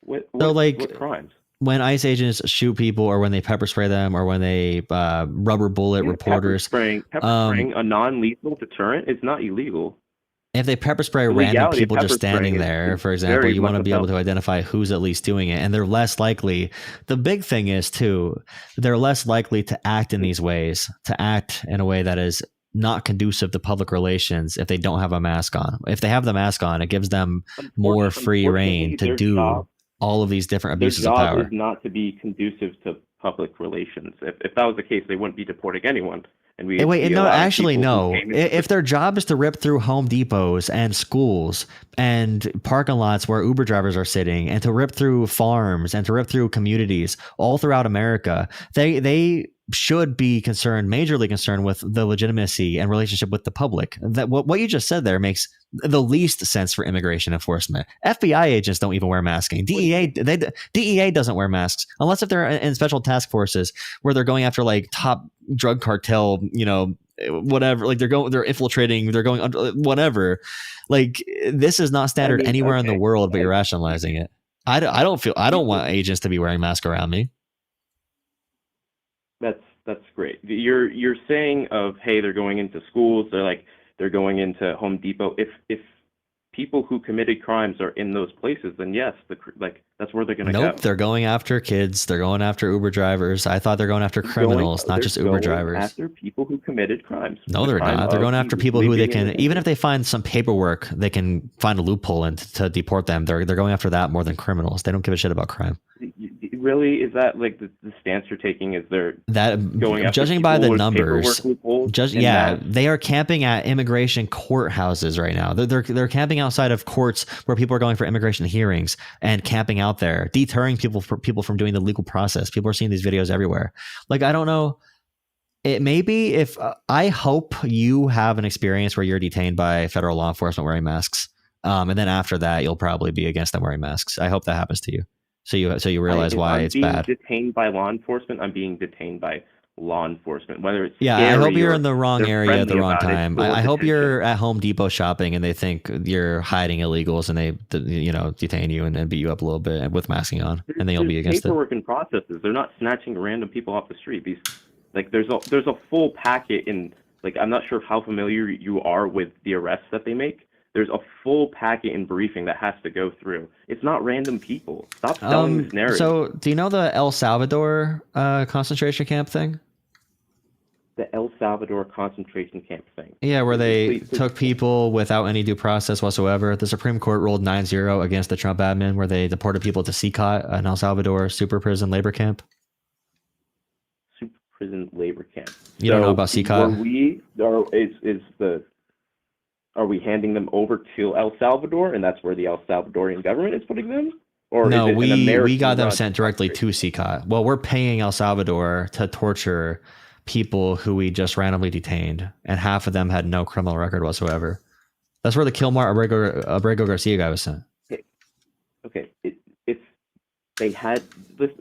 C: What crimes?
A: when ICE agents shoot people, or when they pepper spray them, or when they rubber bullet reporters,
C: pepper spraying a non-lethal deterrent is not illegal.
A: If they pepper spray random people just standing there, for example, you want to be able to identify who's at least doing it, and they're less likely. The big thing is too, they're less likely to act in these ways, to act in a way that is not conducive to public relations if they don't have a mask on. If they have the mask on, it gives them more free reign to do all of these different abuses of power.
C: Their job is not to be conducive to public relations. If that was the case, they wouldn't be deporting anyone. And we
A: no. If their job is to rip through Home Depots and schools and parking lots where Uber drivers are sitting, and to rip through farms and to rip through communities all throughout America, they should be majorly concerned with the legitimacy and relationship with the public. That what you just said there makes the least sense for immigration enforcement. FBI agents don't even wear masking. DEA doesn't wear masks unless if they're in special task forces where they're going after like top drug cartel, whatever. Like they're infiltrating, they're going under whatever. Like this is not standard anywhere in the world, but you're rationalizing it. I don't want agents to be wearing masks around me.
C: That's great. You're saying hey, they're going into schools, they're going into Home Depot. If people who committed crimes are in those places, then yes, that's where they're going to go.
A: Nope, they're going after kids. They're going after Uber drivers. I thought they're going after criminals, not just Uber drivers.
C: After people who committed crimes.
A: No, they're not. They're going after people who they can, even if they find some paperwork, they can find a loophole and to deport them. They're going after that more than criminals. They don't give a shit about crime.
C: Really, is that like the stance you're taking? Is they're going after
A: judging by the numbers? They are camping at immigration courthouses right now. They're camping outside of courts where people are going for immigration hearings and camping out there, deterring people from doing the legal process. People are seeing these videos everywhere. Like, I don't know. It may be if I hope you have an experience where you're detained by federal law enforcement wearing masks, and then after that you'll probably be against them wearing masks. I hope that happens to you. So you realize why it's bad.
C: I'm being detained by law enforcement. I'm being detained by law enforcement. Whether it's
A: I hope you're in the wrong area at the wrong time. I hope you're at Home Depot shopping and they think you're hiding illegals and they detain you and beat you up a little bit with masking on, and then you'll be against
C: paperwork and processes. They're not snatching random people off the street. There's a full packet in. I'm not sure how familiar you are with the arrests that they make. There's a full packet and briefing that has to go through. It's not random people. Stop selling this narrative.
A: So, do you know the El Salvador concentration camp thing?
C: The El Salvador concentration camp thing.
A: Yeah, where they took people without any due process whatsoever. The Supreme Court ruled 9-0 against the Trump admin, where they deported people to CCOT, an El Salvador super prison labor camp.
C: Super prison labor camp.
A: You don't know about CCOT?
C: Are we handing them over to El Salvador, and that's where the El Salvadorian government is putting them? Or
A: no, we got them sent directly to CCOT. Well, we're paying El Salvador to torture people who we just randomly detained, and half of them had no criminal record whatsoever. That's where the Kilmar Abrego Garcia guy was sent.
C: Okay. If they had this,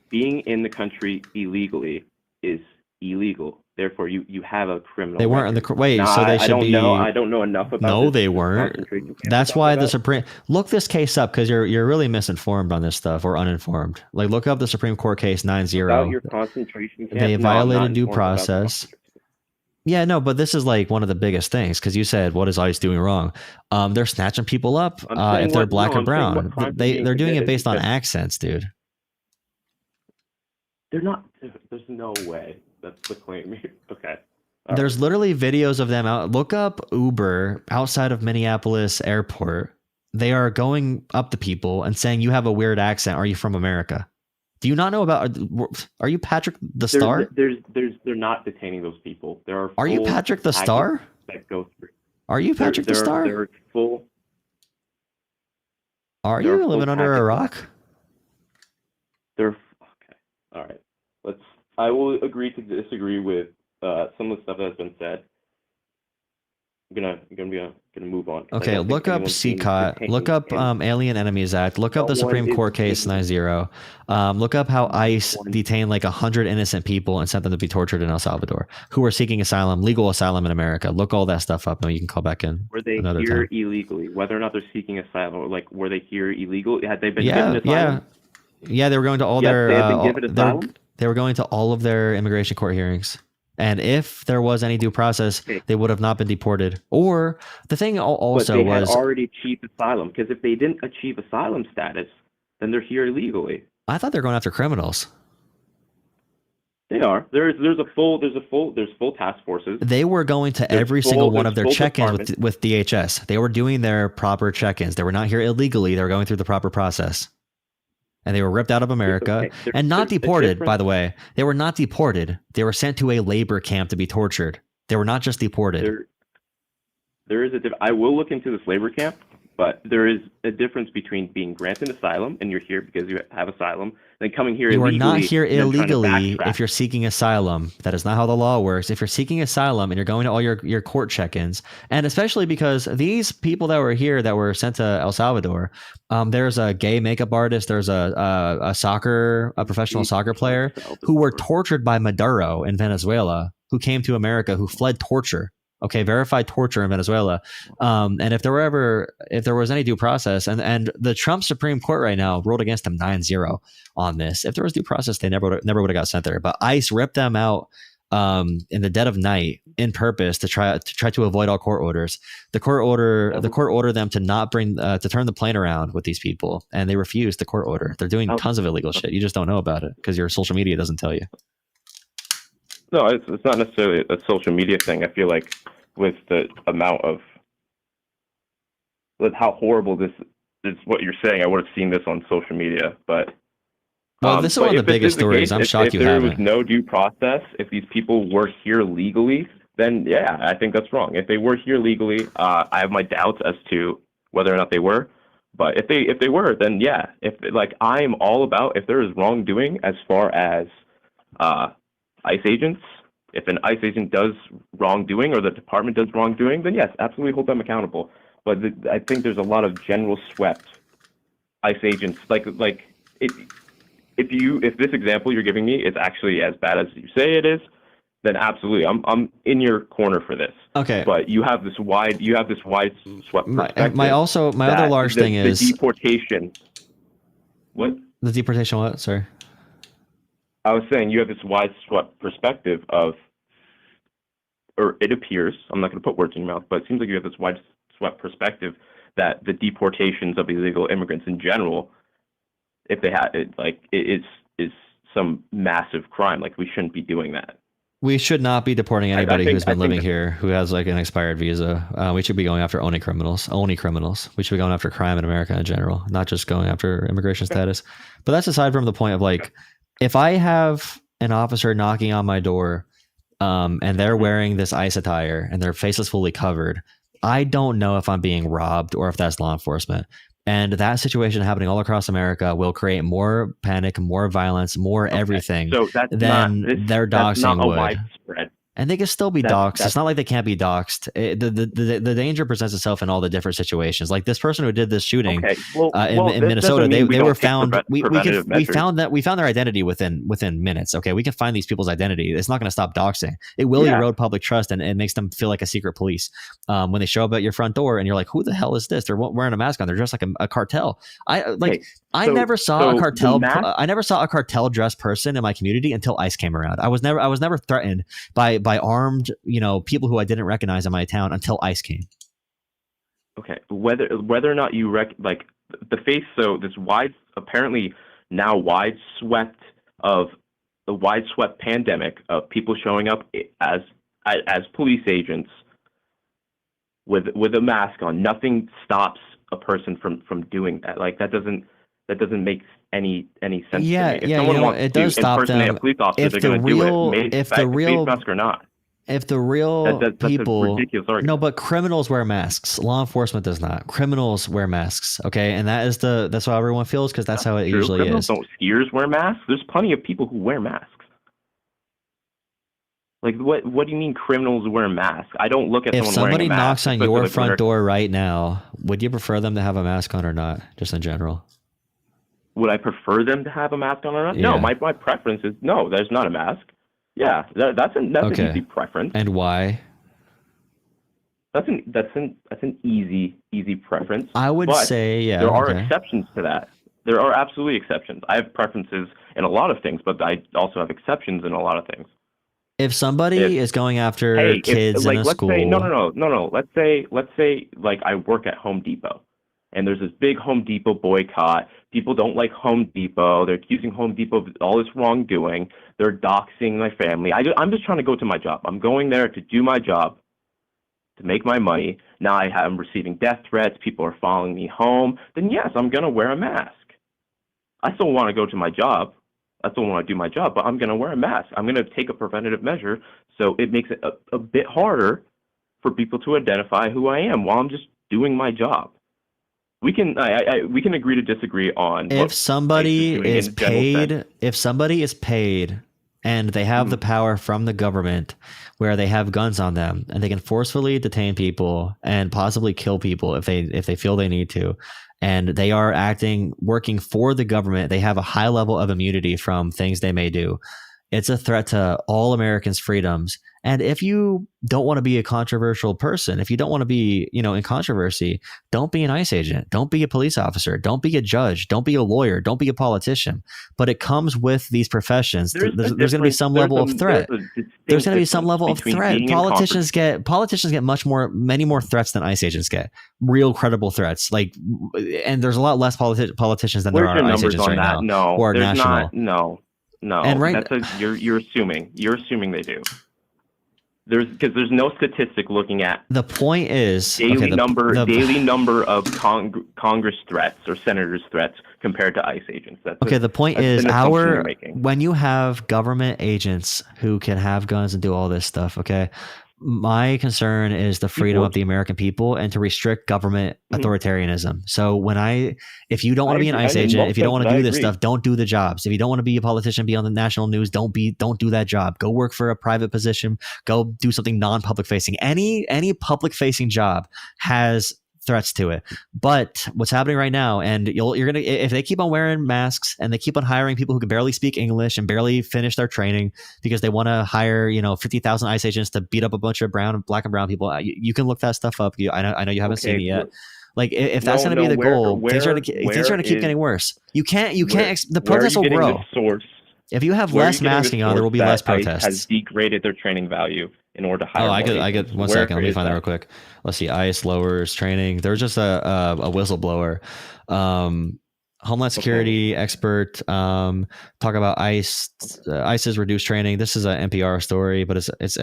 C: being in the country illegally is illegal. Therefore, you have a criminal.
A: They weren't in the wait, so they should be.
C: I don't know enough about.
A: No, they weren't. That's why the Supreme. Look this case up because you're really misinformed on this stuff or uninformed. Look up the Supreme Court case 9-0.
C: About your concentration camp.
A: They violated due process. Yeah, no, but this is one of the biggest things because you said, what is ICE doing wrong? They're snatching people up if they're black or brown. They're doing it based on accents, dude.
C: They're not. There's no way. That's the claim. Okay.
A: There's literally videos of them out. Look up Uber outside of Minneapolis airport. They are going up to people and saying, you have a weird accent. Are you from America? Do you not know about, are you Patrick the Star?
C: They're not detaining those people.
A: Are you Patrick the Star?
C: That go through.
A: Are you Patrick the Star?
C: They're full.
A: Are you living under a rock?
C: Okay. All right. I will agree to disagree with some of the stuff that has been said. I'm gonna move on.
A: Okay, look up CCOT. Look up Alien Enemies Act. Look up the Supreme Court case 9-0. Look up how ICE detained 100 innocent people and sent them to be tortured in El Salvador who were seeking asylum, legal asylum in America. Look all that stuff up, and you can call back in.
C: Were they here illegally? Whether or not they're seeking asylum, were they here illegal? Had they been given asylum?
A: Yeah, they were going to all
C: Yes,
A: their
C: they had been given asylum.
A: they were going to all of their immigration court hearings. And if there was any due process, they would have not been deported. Or the thing also
C: but they had
A: was,
C: already achieved asylum, because if they didn't achieve asylum status, then they're here illegally.
A: I thought they were going after criminals.
C: They are. There's full task forces.
A: They were going to every single one of their check-ins with DHS. They were doing their proper check-ins. They were not here illegally. They were going through the proper process. And they were ripped out of America and not deported, by the way. They were not deported. They were sent to a labor camp to be tortured. They were not just deported.
C: There is I will look into this labor camp, but there is a difference between being granted asylum and you're here because you have asylum, then coming here illegally.
A: You are not here illegally if you're seeking asylum. That is not how the law works. If you're seeking asylum and you're going to all your court check-ins, and especially because these people that were here that were sent to El Salvador, there's a gay makeup artist, there's a professional soccer player who were tortured by Maduro in Venezuela, who came to America, who fled torture. Okay, verified torture in Venezuela. And if there was any due process, and the Trump Supreme Court right now ruled against them 9-0 on this. If there was due process, they never would have got sent there. But ICE ripped them out in the dead of night in purpose to try to avoid all court orders. The court ordered them to not to turn the plane around with these people, and they refused the court order. They're doing tons of illegal shit. You just don't know about it because your social media doesn't tell you.
C: No, it's not necessarily a social media thing. I feel like with the amount of, with how horrible this is, what you're saying, I would have seen this on social media. But
A: well, this is one of the biggest stories. I'm shocked you haven't.
C: If there was no due process, if these people were here legally, then yeah, I think that's wrong. If they were here legally, I have my doubts as to whether or not they were. But if they were, then yeah. I'm all about if there is wrongdoing as far as ICE agents. If an ICE agent does wrongdoing or the department does wrongdoing, then yes, absolutely hold them accountable. But I think there's a lot of general swept ICE agents. If this example you're giving me is actually as bad as you say it is, then absolutely, I'm in your corner for this.
A: Okay.
C: But you have this wide swept perspective.
A: My other large thing is
C: the deportation. What?
A: The deportation? What? Sorry.
C: I was saying you have this wide-swept perspective of, or it appears, I'm not going to put words in your mouth, but it seems like you have this wide-swept perspective that the deportations of illegal immigrants in general, if they had it, is some massive crime. Like, we shouldn't be doing that.
A: We should not be deporting anybody who's been living here who has like an expired visa. We should be going after only criminals. We should be going after crime in America in general, not just going after immigration status. But that's aside from the point of like, if I have an officer knocking on my door and they're wearing this ICE attire and their face is fully covered, I don't know if I'm being robbed or if that's law enforcement. And that situation happening all across America will create more panic, more violence, more everything than their doxing would. Widespread. And they can still be doxxed. It's not like they can't be doxxed. The danger presents itself in all the different situations. Like this person who did this shooting in Minnesota, they were found. We found their identity within minutes. Okay, we can find these people's identity. It's not going to stop doxing. It will erode public trust and it makes them feel like a secret police when they show up at your front door and you're like, who the hell is this? They're wearing a mask on. They're dressed like a cartel. I never saw a cartel. I never saw a cartel dressed person in my community until ICE came around. I was never threatened by armed, people who I didn't recognize in my town until ICE came.
C: Okay, whether or not you the face, so this apparently now wideswept pandemic of people showing up as police agents with a mask on. Nothing stops a person from doing that. Like that doesn't make any sense to me. If someone wants
A: it does
C: to
A: stop
C: impersonate
A: them.
C: a police officer, they're going to do it. Face mask or not.
A: If the real
C: that's
A: people,
C: a ridiculous argument.
A: No, but criminals wear masks. Law enforcement does not. Criminals wear masks. Okay, and that's how everyone feels because that's how it usually
C: criminals
A: is.
C: Don't skiers wear masks? There's plenty of people who wear masks. Like what do you mean criminals wear masks? I don't look at
A: if
C: someone wearing a mask.
A: If somebody knocks on your front door right now, would you prefer them to have a mask on or not? Just in general.
C: Would I prefer them to have a mask on or not?
A: Yeah.
C: No, my preference is no. There's not a mask. Yeah, that's an easy preference.
A: And why?
C: That's an easy preference.
A: I would say,
C: there are exceptions to that. There are absolutely exceptions. I have preferences in a lot of things, but I also have exceptions in a lot of things.
A: If somebody is going after
C: Hey,
A: kids in a
C: let's
A: school,
C: say no. Let's say like I work at Home Depot, and there's this big Home Depot boycott. People don't like Home Depot. They're accusing Home Depot of all this wrongdoing. They're doxing my family. I'm just trying to go to my job. I'm going there to do my job, to make my money. Now I'm receiving death threats. People are following me home. Then yes, I'm gonna wear a mask. I still want to go to my job. I still want to do my job, but I'm going to wear a mask. I'm going to take a preventative measure, so it makes it a bit harder for people to identify who I am while I'm just doing my job. We can we can agree to disagree on
A: if somebody is paid, and they have the power from the government where they have guns on them and they can forcefully detain people and possibly kill people if they feel they need to, and they are working for the government, they have a high level of immunity from things they may do. It's a threat to all Americans' freedoms. And if you don't want to be a controversial person, if you don't want to be, in controversy, don't be an ICE agent. Don't be a police officer. Don't be a judge. Don't be a lawyer. Don't be a politician. But it comes with these professions. There's going to be some level of threat. There's going to be some level of threat. Politicians get many more threats than ICE agents get. Real credible threats. And there's a lot less politicians than there are ICE agents right now.
C: No,
A: or
C: there's
A: national.
C: No,
A: and
C: you're assuming. You're assuming they do. Because there's no statistic looking at
A: the point is
C: daily number of Congress threats or senators threats compared to ICE agents.
A: The point is when you have government agents who can have guns and do all this stuff. Okay. My concern is the freedom of the American people and to restrict government authoritarianism. So if you don't want to be an ICE agent, if you don't want to do this stuff, don't do the jobs. If you don't want to be a politician, be on the national news, don't do that job. Go work for a private position. Go do something non-public facing. Any public facing job has threats to it. But what's happening right now, and if they keep on wearing masks and they keep on hiring people who can barely speak English and barely finish their training because they want to hire 50,000 ICE agents to beat up a bunch of black and brown people, you can can look that stuff up. I know you haven't seen it yet. If that's going to be the goal, things are going to keep getting worse. The protests will grow. If you have less masking on, there will be less protests.
C: Has degraded their training value in order to hire.
A: I get 1 second. Let me find that real quick. Let's see. ICE lowers training. There's just a whistleblower. Homeland Security expert talk about ICE's reduced training. This is an NPR story, but it's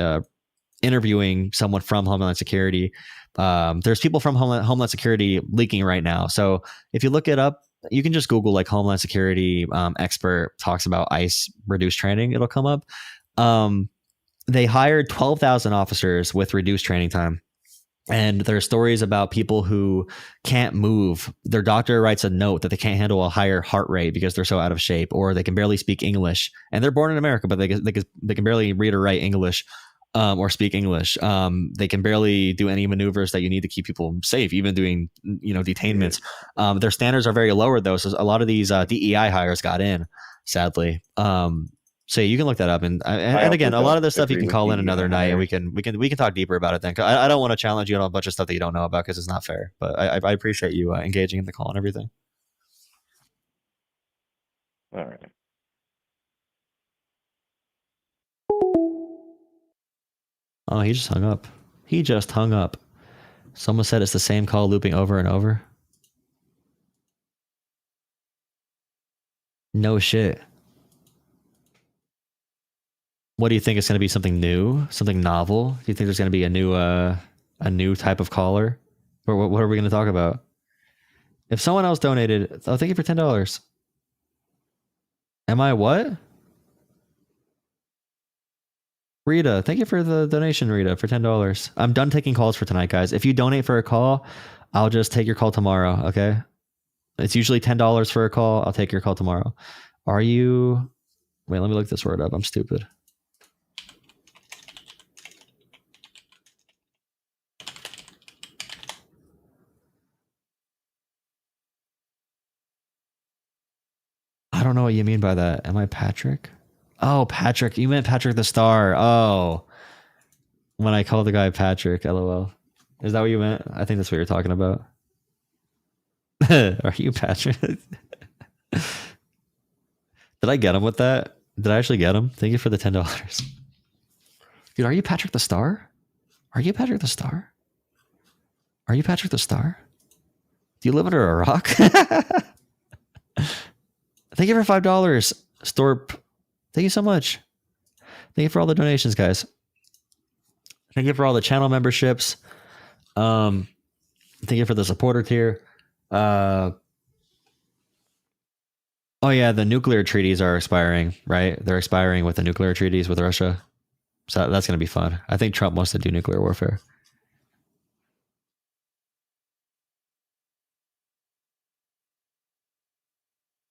A: interviewing someone from Homeland Security. There's people from Homeland Security leaking right now. So if you look it up, you can just Google Homeland Security expert talks about ICE reduced training. It'll come up. They hired 12,000 officers with reduced training time. And there are stories about people who can't move. Their doctor writes a note that they can't handle a higher heart rate because they're so out of shape, or they can barely speak English. And they're born in America, but they can barely read or write English or speak English. They can barely do any maneuvers that you need to keep people safe, even doing detainments. Their standards are very lower though, so a lot of these DEI hires got in, sadly. So you can look that up, and again, a lot of this stuff you can call in another night, and we can talk deeper about it then. I don't want to challenge you on a bunch of stuff that you don't know about because it's not fair. But I appreciate you engaging in the call and everything.
C: All right.
A: Oh, he just hung up. Someone said it's the same call looping over and over. No shit. What do you think? It's going to be something new, something novel? Do you think there's going to be a new type of caller? Or what are we going to talk about? If someone else donated, thank you for $10. Am I what? Rita, thank you for the donation, Rita, for $10. I'm done taking calls for tonight, guys. If you donate for a call, I'll just take your call tomorrow, okay? It's usually $10 for a call. I'll take your call tomorrow. Are you... Wait, let me look this word up. I'm stupid. I don't know what you mean by that. Am I Patrick? Oh, Patrick. You meant Patrick the Star. Oh. When I called the guy Patrick, LOL. Is that what you meant? I think that's what you're talking about. Are you Patrick? Did I get him with that? Did I actually get him? Thank you for the $10. Dude, are you Patrick the Star? Are you Patrick the Star? Are you Patrick the Star? Do you live under a rock? Thank you for $5. Storp. Thank you so much. Thank you for all the donations, guys. Thank you for all the channel memberships. Thank you for the supporter tier. Oh yeah, the nuclear treaties are expiring, right? They're expiring with the nuclear treaties with Russia. So that's going to be fun. I think Trump wants to do nuclear warfare.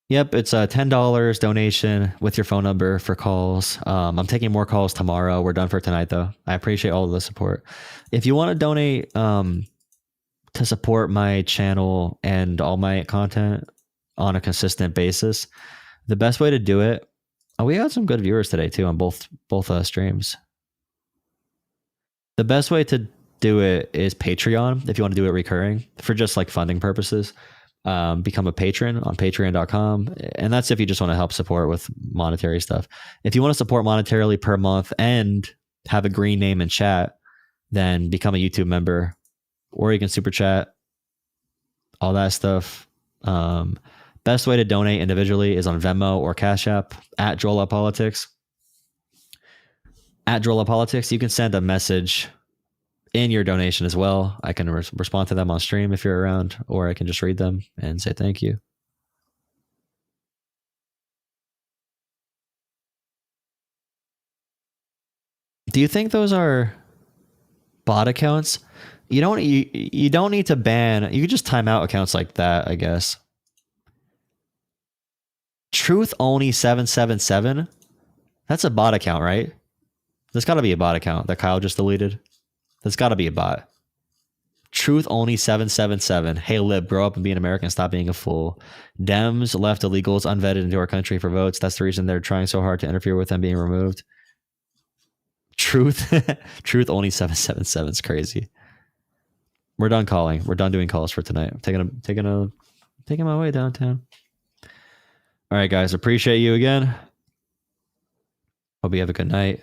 A: Yep, it's a $10 donation with your phone number for calls. I'm taking more calls tomorrow. We're done for tonight, though. I appreciate all of the support. If you want to donate to support my channel and all my content on a consistent basis, the best way to do it. Oh, we had some good viewers today too on both streams. The best way to do it is Patreon. If you want to do it recurring for just like funding purposes. Become a patron on patreon.com. And that's if you just want to help support with monetary stuff. If you want to support monetarily per month and have a green name in chat, then become a YouTube member, or you can super chat, all that stuff. Best way to donate individually is on Venmo or Cash App at JoelUpPolitics. At JoelUpPolitics, you can send a message in your donation as well. I can respond to them on stream if you're around, or I can just read them and say thank you. Do you think those are bot accounts? You don't need to ban. You could just time out accounts like that, I guess. Truth Only 777. That's a bot account, right? There's got to be a bot account that Kyle just deleted. That's got to be a bot. Truth Only 777. Hey, Lib, grow up and be an American. Stop being a fool. Dems left illegals unvetted into our country for votes. That's the reason they're trying so hard to interfere with them being removed. Truth Only 777 is crazy. We're done calling. We're done doing calls for tonight. I'm taking my way downtown. All right, guys. Appreciate you again. Hope you have a good night.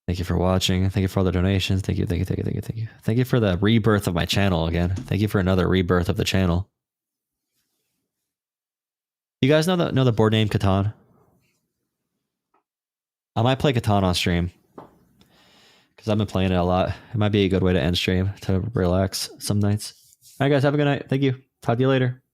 A: Thank you for watching. Thank you for all the donations. Thank you. Thank you for the rebirth of my channel again. Thank you for another rebirth of the channel. You guys know the board name Catan? I might play Catan on stream because I've been playing it a lot. It might be a good way to end stream to relax some nights. All right, guys. Have a good night. Thank you. Talk to you later.